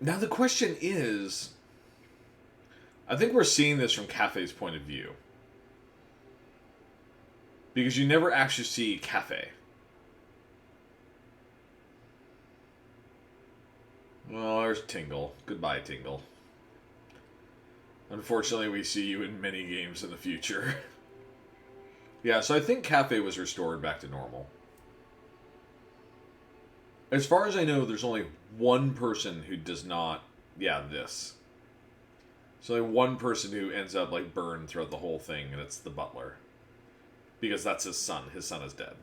Now, the question is, I think we're seeing this from Cafe's point of view. Because you never actually see Cafe. Well, there's Tingle. Goodbye, Tingle. Unfortunately, we see you in many games in the future. Yeah, so I think Cafe was restored back to normal. As far as I know, there's only one person who does not... Yeah, this. There's only one person who ends up, like, burned throughout the whole thing, and it's the butler. Because that's his son. His son is dead.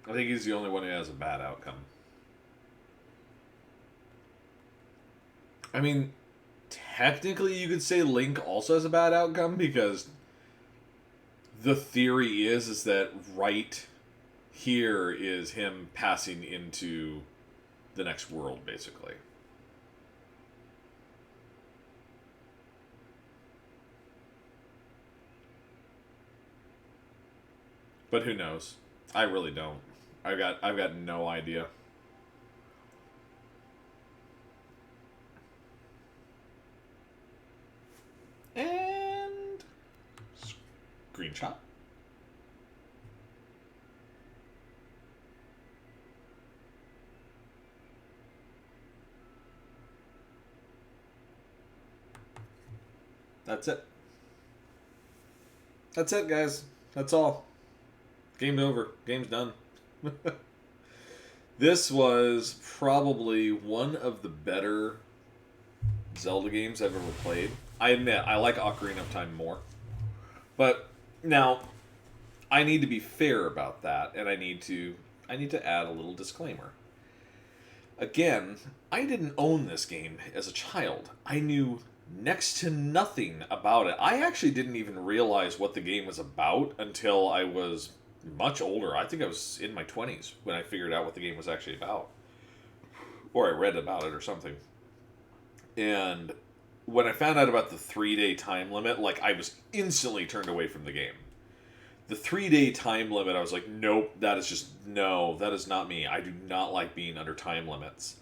I think he's the only one who has a bad outcome. I mean, technically you could say Link also has a bad outcome, because the theory is that right here is him passing into the next world, basically. But who knows? I really don't. I've got no idea. And screenshot. That's it. That's it, guys. That's all. Game's over. Game's done. This was probably one of the better Zelda games I've ever played. I admit, I like Ocarina of Time more. But now, I need to be fair about that, and I need to add a little disclaimer. Again, I didn't own this game as a child. I knew next to nothing about it. I actually didn't even realize what the game was about until I was much older. I think I was in my 20s when I figured out what the game was actually about. Or I read about it or something. And when I found out about the 3-day time limit, like, I was instantly turned away from the game. The 3-day time limit, I was like, nope, that is not me. I do not like being under time limits.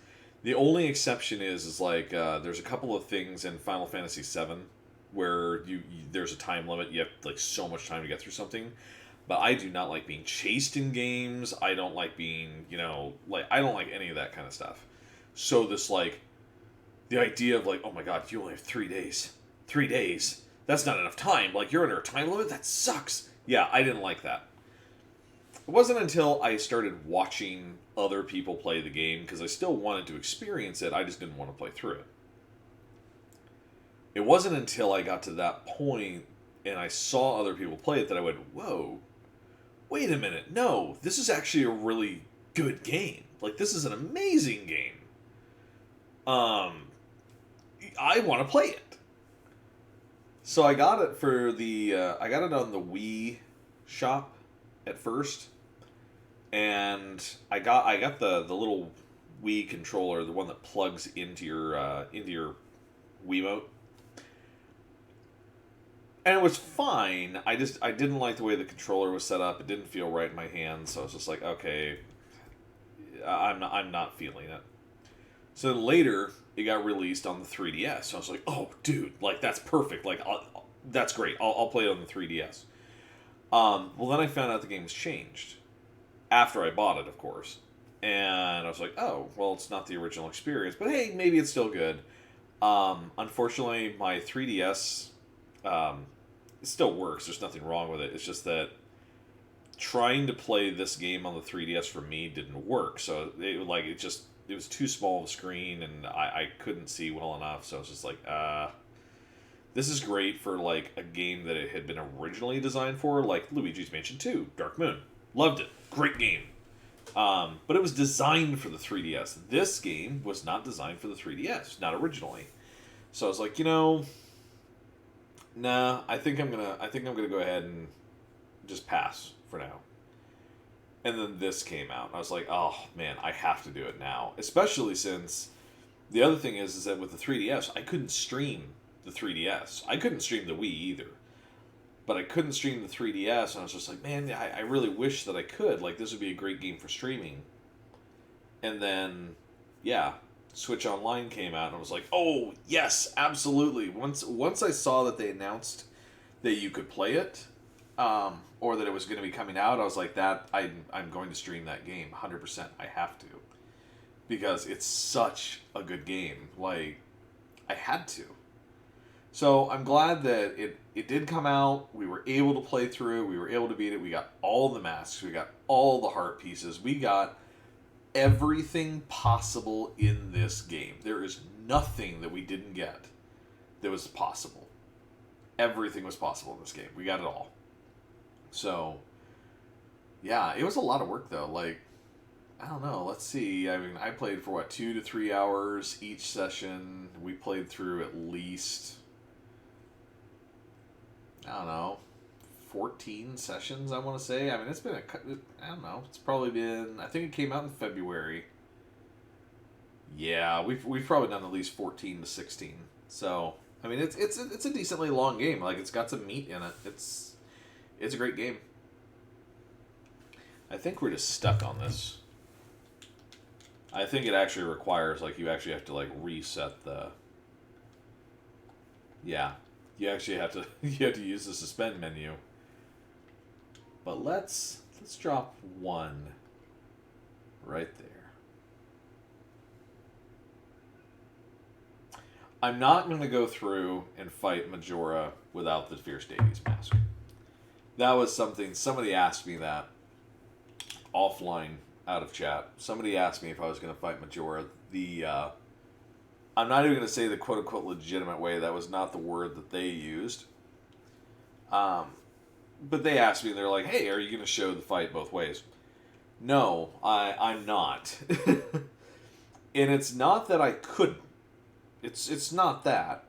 The only exception is like, there's a couple of things in Final Fantasy VII where there's a time limit. You have, like, so much time to get through something. But I do not like being chased in games. I don't like being, I don't like any of that kind of stuff. So this, like, the idea of, like, oh my god, you only have 3 days. 3 days? That's not enough time. Like, you're under a time limit? That sucks. Yeah, I didn't like that. It wasn't until I started watching other people play the game, because I still wanted to experience it, I just didn't want to play through it. It wasn't until I got to that point and I saw other people play it that I went, whoa, wait a minute, no, this is actually a really good game. Like, this is an amazing game. I want to play it. So I got it for I got it on the Wii shop at first. And I got the little Wii controller, the one that plugs into your Wiimote. And it was fine. I didn't like the way the controller was set up. It didn't feel right in my hands. So I was just like, okay, I'm not feeling it. So then later, it got released on the 3DS. So I was like, oh, dude, like that's perfect. Like that's great. I'll play it on the 3DS. Well, then I found out the game was changed after I bought it, of course. And I was like, oh, well, it's not the original experience, but hey, maybe it's still good. Unfortunately, my 3DS it still works. There's nothing wrong with it. It's just that trying to play this game on the 3DS for me didn't work. So it was too small of a screen, and I couldn't see well enough. So I was just like, this is great for like a game that it had been originally designed for, like Luigi's Mansion 2, Dark Moon. Loved it. Great game. But it was designed for the 3DS. This game was not designed for the 3DS, not originally. So I was like, nah, I think I'm gonna go ahead and just pass for now. And then this came out. I was like, oh man, I have to do it now. Especially since the other thing is that with the 3DS, I couldn't stream the 3DS. I couldn't stream the Wii either. But I couldn't stream the 3DS, and I was just like, man, I really wish that I could. Like, this would be a great game for streaming. And then, yeah, Switch Online came out, and I was like, oh, yes, absolutely. Once I saw that they announced that you could play it, or that it was going to be coming out, I was like, I'm going to stream that game, 100%. I have to. Because it's such a good game. Like, I had to. So I'm glad that it did come out. We were able to play through. We were able to beat it. We got all the masks. We got all the heart pieces. We got everything possible in this game. There is nothing that we didn't get that was possible. Everything was possible in this game. We got it all. So, yeah, it was a lot of work though. Like, I don't know. Let's see. I mean, I played for 2 to 3 hours each session. We played through at least, I don't know, 14 sessions, I want to say. I mean, it's been I don't know. It's probably been, I think it came out in February. Yeah, we've probably done at least 14 to 16. So, I mean, it's a decently long game. Like, it's got some meat in it. It's a great game. I think we're just stuck on this. I think it actually requires, like, you actually have to, like, reset the... Yeah. You actually have to use the suspend menu. But let's drop one right there. I'm not going to go through and fight Majora without the Fierce Deities mask. That was something, somebody asked me that offline out of chat. Somebody asked me if I was going to fight Majora. I'm not even going to say the quote-unquote legitimate way. That was not the word that they used. But they asked me, they're like, hey, are you going to show the fight both ways? No, I'm not. And it's not that I couldn't. It's not that.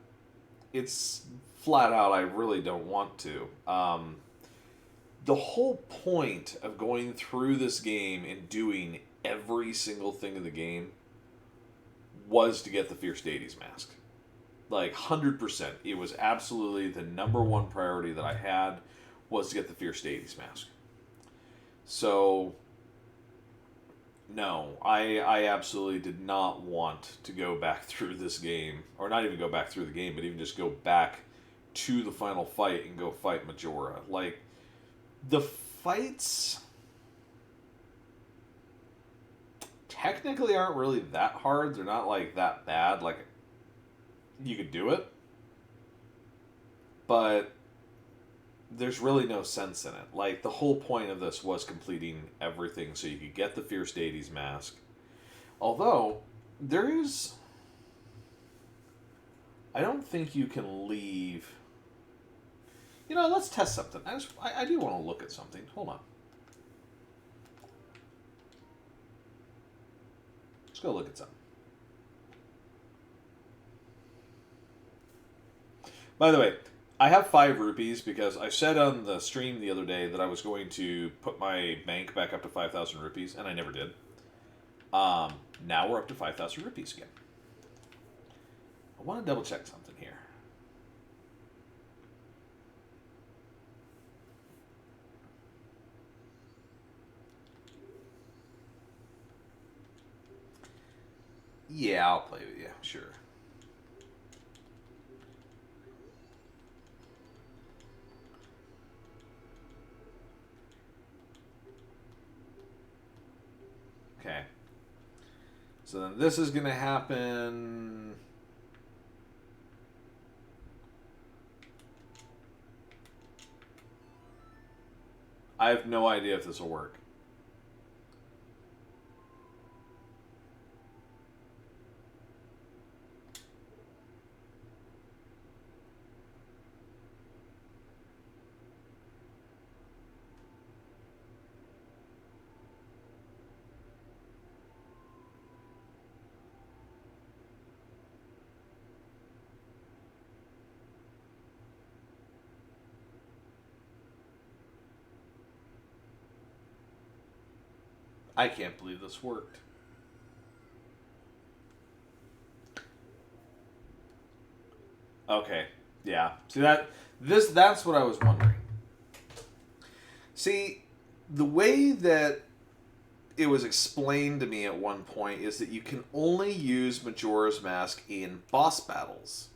It's flat out I really don't want to. The whole point of going through this game and doing every single thing in the game was to get the Fierce Deities mask. Like, 100%. It was absolutely the number one priority that I had was to get the Fierce Deities mask. So, no, I absolutely did not want to go back through this game, or not even go back through the game, but even just go back to the final fight and go fight Majora. Like, the fights technically aren't really that hard. They're not, like, that bad. Like, you could do it, but there's really no sense in it. Like, the whole point of this was completing everything so you could get the Fierce Deities mask. Although, there is... I don't think you can leave... You know, let's test something. I do want to look at something. Hold on. Let's go look at something. By the way, I have 5 rupees because I said on the stream the other day that I was going to put my bank back up to 5,000 rupees, and I never did. Now we're up to 5,000 rupees again. I want to double check something here. Yeah, I'll play with you. Sure. Okay. So then this is gonna happen. I have no idea if this will work. I can't believe this worked. Okay. Yeah. See that's what I was wondering. See, the way that it was explained to me at one point is that you can only use Majora's Mask in boss battles.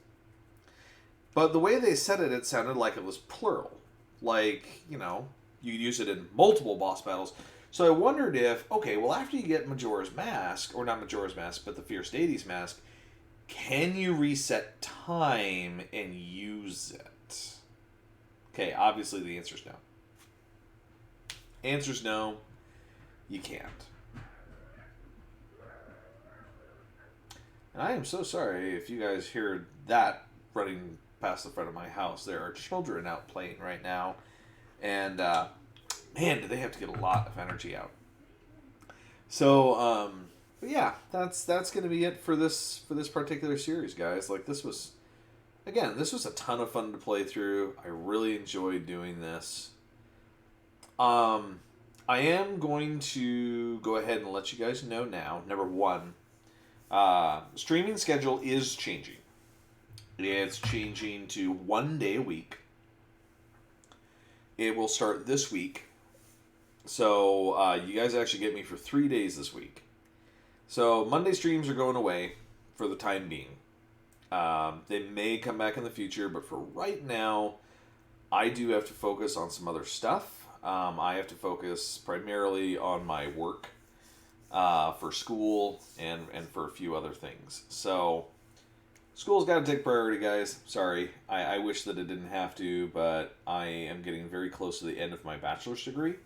But the way they said it, it sounded like it was plural. Like, you use it in multiple boss battles. So I wondered if, okay, well, after you get Majora's Mask, or not Majora's Mask, but the Fierce Deity's Mask, can you reset time and use it? Okay, obviously the answer's no. Answer's no, you can't. And I am so sorry if you guys hear that running past the front of my house. There are children out playing right now, and man, do they have to get a lot of energy out. So, but yeah, that's gonna be it for this particular series, guys. Like this was a ton of fun to play through. I really enjoyed doing this. I am going to go ahead and let you guys know now. Number one, streaming schedule is changing. It's changing to 1 day a week. It will start this week. So you guys actually get me for 3 days this week. So Monday streams are going away for the time being. They may come back in the future, but for right now, I do have to focus on some other stuff. I have to focus primarily on my work for school and for a few other things. So school's got to take priority, guys. Sorry. I wish that it didn't have to, but I am getting very close to the end of my bachelor's degree.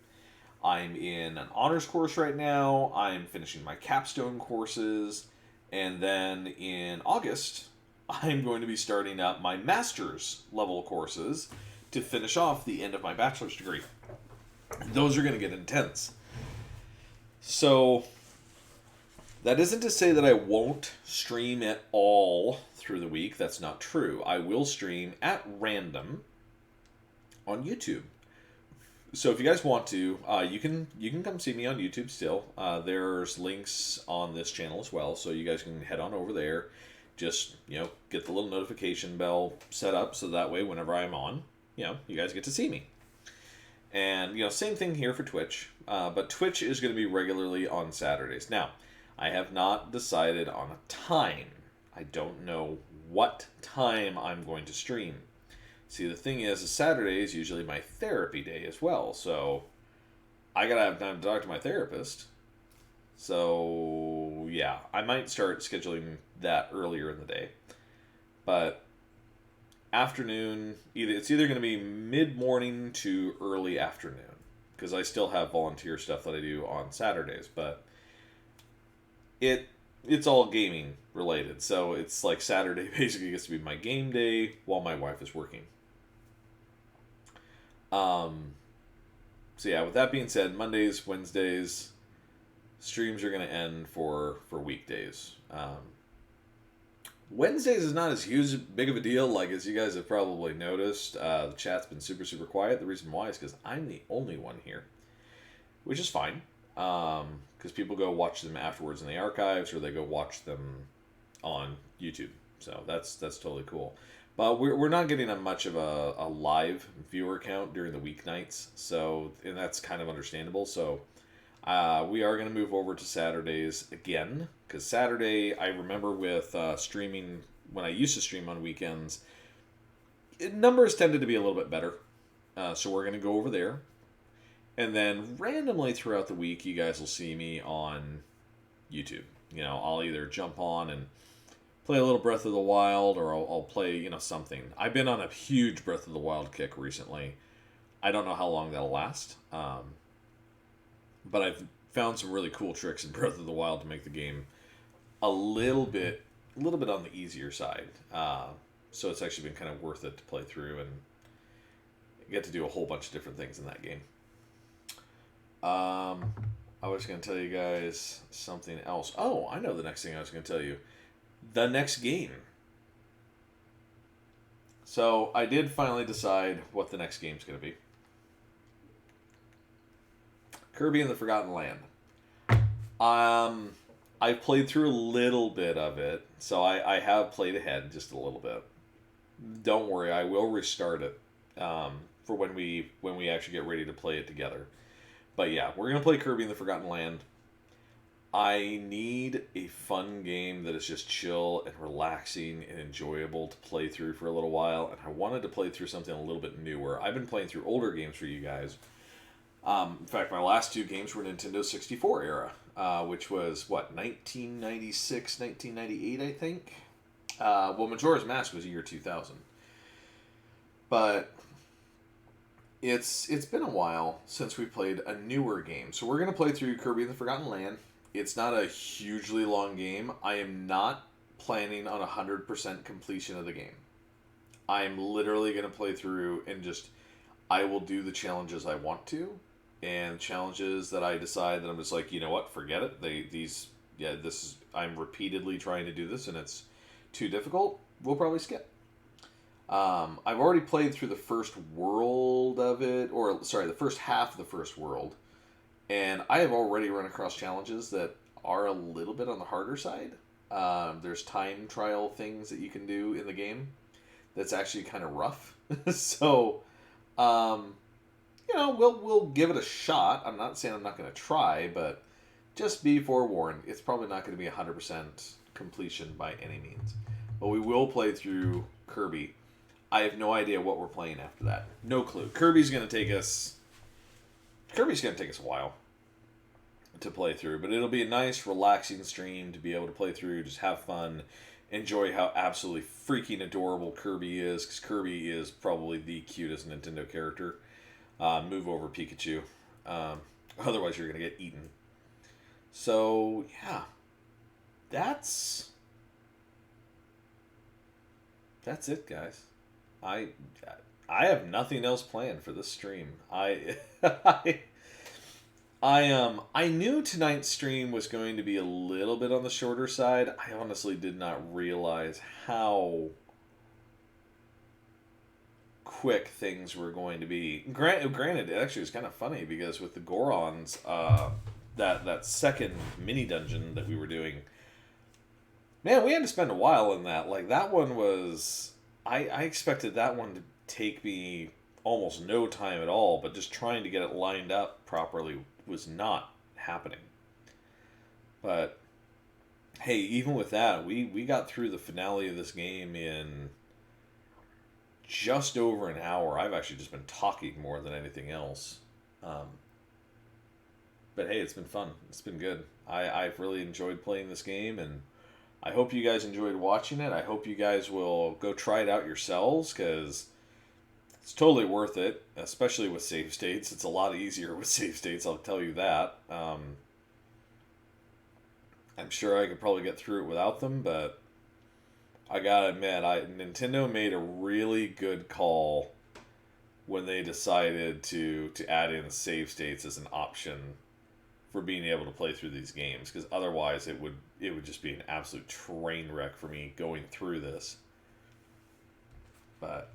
I'm in an honors course right now. I'm finishing my capstone courses. And then in August, I'm going to be starting up my master's level courses to finish off the end of my bachelor's degree. Those are going to get intense. So, that isn't to say that I won't stream at all through the week. That's not true. I will stream at random on YouTube. So if you guys want to, you can come see me on YouTube still. There's links on this channel as well, so you guys can head on over there. Just get the little notification bell set up so that way whenever I'm on, you guys get to see me. And same thing here for Twitch, but Twitch is going to be regularly on Saturdays. Now, I have not decided on a time. I don't know what time I'm going to stream. See, the thing is Saturday is usually my therapy day as well, so I gotta have time to talk to my therapist. So, yeah, I might start scheduling that earlier in the day. But afternoon, it's either going to be mid-morning to early afternoon, because I still have volunteer stuff that I do on Saturdays, but it's all gaming related, so it's like Saturday basically gets to be my game day while my wife is working. So yeah, with that being said, Mondays, Wednesdays, streams are going to end for weekdays. Wednesdays is not as big of a deal, like as you guys have probably noticed. The chat's been super, super quiet. The reason why is because I'm the only one here, which is fine. Because people go watch them afterwards in the archives, or they go watch them on YouTube. So that's totally cool. But we're not getting much of a live viewer count during the weeknights, and that's kind of understandable. So We are going to move over to Saturdays again because Saturday, I remember with streaming when I used to stream on weekends, numbers tended to be a little bit better. So we're going to go over there. And then randomly throughout the week, you guys will see me on YouTube. I'll either jump on and play a little Breath of the Wild, or I'll play, something. I've been on a huge Breath of the Wild kick recently. I don't know how long that'll last, but I've found some really cool tricks in Breath of the Wild to make the game a little bit on the easier side. So it's actually been kind of worth it to play through and get to do a whole bunch of different things in that game. I was going to tell you guys something else. Oh, I know the next thing I was going to tell you. The next game. So I did finally decide what the next game's going to be. Kirby and the Forgotten Land. I've played through a little bit of it, so I have played ahead just a little bit. Don't worry, I will restart it for when we actually get ready to play it together. But yeah, we're gonna play Kirby and the Forgotten Land. I need a fun game that is just chill and relaxing and enjoyable to play through for a little while, and I wanted to play through something a little bit newer. I've been playing through older games for you guys. In fact, my last two games were Nintendo 64 era, which was, 1996, 1998, I think? Well, Majora's Mask was year 2000. But it's been a while since we played a newer game. So we're going to play through Kirby and the Forgotten Land. It's not a hugely long game. I am not planning on 100% completion of the game. I'm literally going to play through and I will do the challenges I want to. And challenges that I decide that I'm just like, you know what, forget it. I'm repeatedly trying to do this and it's too difficult. We'll probably skip. I've already played through the first world of it, the first half of the first world, and I have already run across challenges that are a little bit on the harder side. There's time trial things that you can do in the game that's actually kind of rough. So, we'll give it a shot. I'm not saying I'm not going to try, but just be forewarned, it's probably not going to be 100% completion by any means. But we will play through Kirby. I have no idea what we're playing after that. No clue. Kirby's going to take us a while to play through, but it'll be a nice, relaxing stream to be able to play through, just have fun, enjoy how absolutely freaking adorable Kirby is, because Kirby is probably the cutest Nintendo character. Move over, Pikachu. Otherwise, you're going to get eaten. So, yeah. That's it, guys. I have nothing else planned for this stream. I knew tonight's stream was going to be a little bit on the shorter side. I honestly did not realize how quick things were going to be. Granted, it actually was kind of funny because with the Gorons, that second mini dungeon that we were doing, man, we had to spend a while in that. Like, that one was... I expected that one to take me almost no time at all, but just trying to get it lined up properly was not happening. But, hey, even with that, we got through the finale of this game in just over an hour. I've actually just been talking more than anything else. But hey, it's been fun. It's been good. I've really enjoyed playing this game, and I hope you guys enjoyed watching it. I hope you guys will go try it out yourselves, because it's totally worth it, especially with save states. It's a lot easier with save states, I'll tell you that. I'm sure I could probably get through it without them, but I gotta admit, Nintendo made a really good call when they decided to add in save states as an option for being able to play through these games, because otherwise it would just be an absolute train wreck for me going through this. But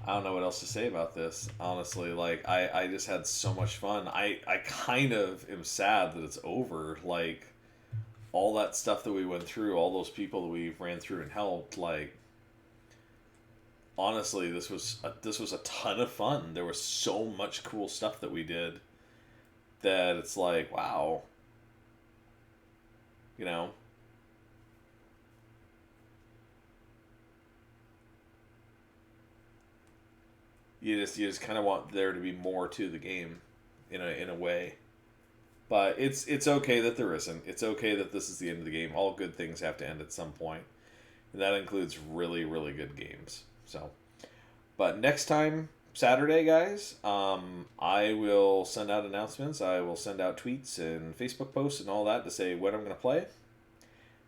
I don't know what else to say about this, honestly. Like, I just had so much fun. I kind of am sad that it's over. Like, all that stuff that we went through, all those people that we ran through and helped, like, honestly, this was a ton of fun. There was so much cool stuff that we did. that it's like, wow, you know, you just kind of want there to be more to the game, in a way. But it's okay that there isn't. It's okay that this is the end of the game. All good things have to end at some point, and that includes really really good games. So, but next time Saturday, guys, I will send out announcements. I will send out tweets and Facebook posts and all that to say when I'm going to play.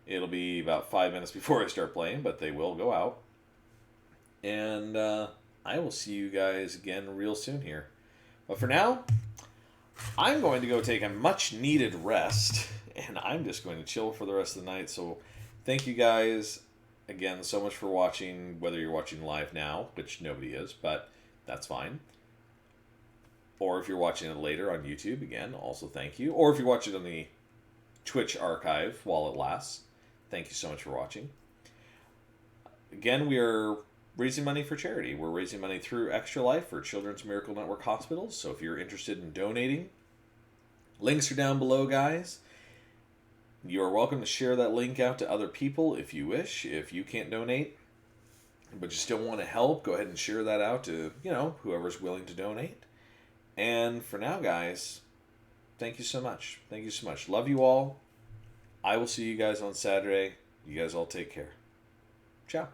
It'll be about 5 minutes before I start playing, but they will go out. And I will see you guys again real soon here. But for now, I'm going to go take a much needed rest, and I'm just going to chill for the rest of the night. So thank you guys again so much for watching, whether you're watching live now, which nobody is, but that's fine. Or if you're watching it later on YouTube, again, also thank you. Or if you're watching it on the Twitch archive while it lasts, thank you so much for watching. Again, we are raising money for charity. We're raising money through Extra Life for Children's Miracle Network Hospitals. So if you're interested in donating, links are down below, guys. You are welcome to share that link out to other people if you wish. If you can't donate, but you still want to help, go ahead and share that out to, whoever's willing to donate. And for now, guys, thank you so much. Thank you so much. Love you all. I will see you guys on Saturday. You guys all take care. Ciao.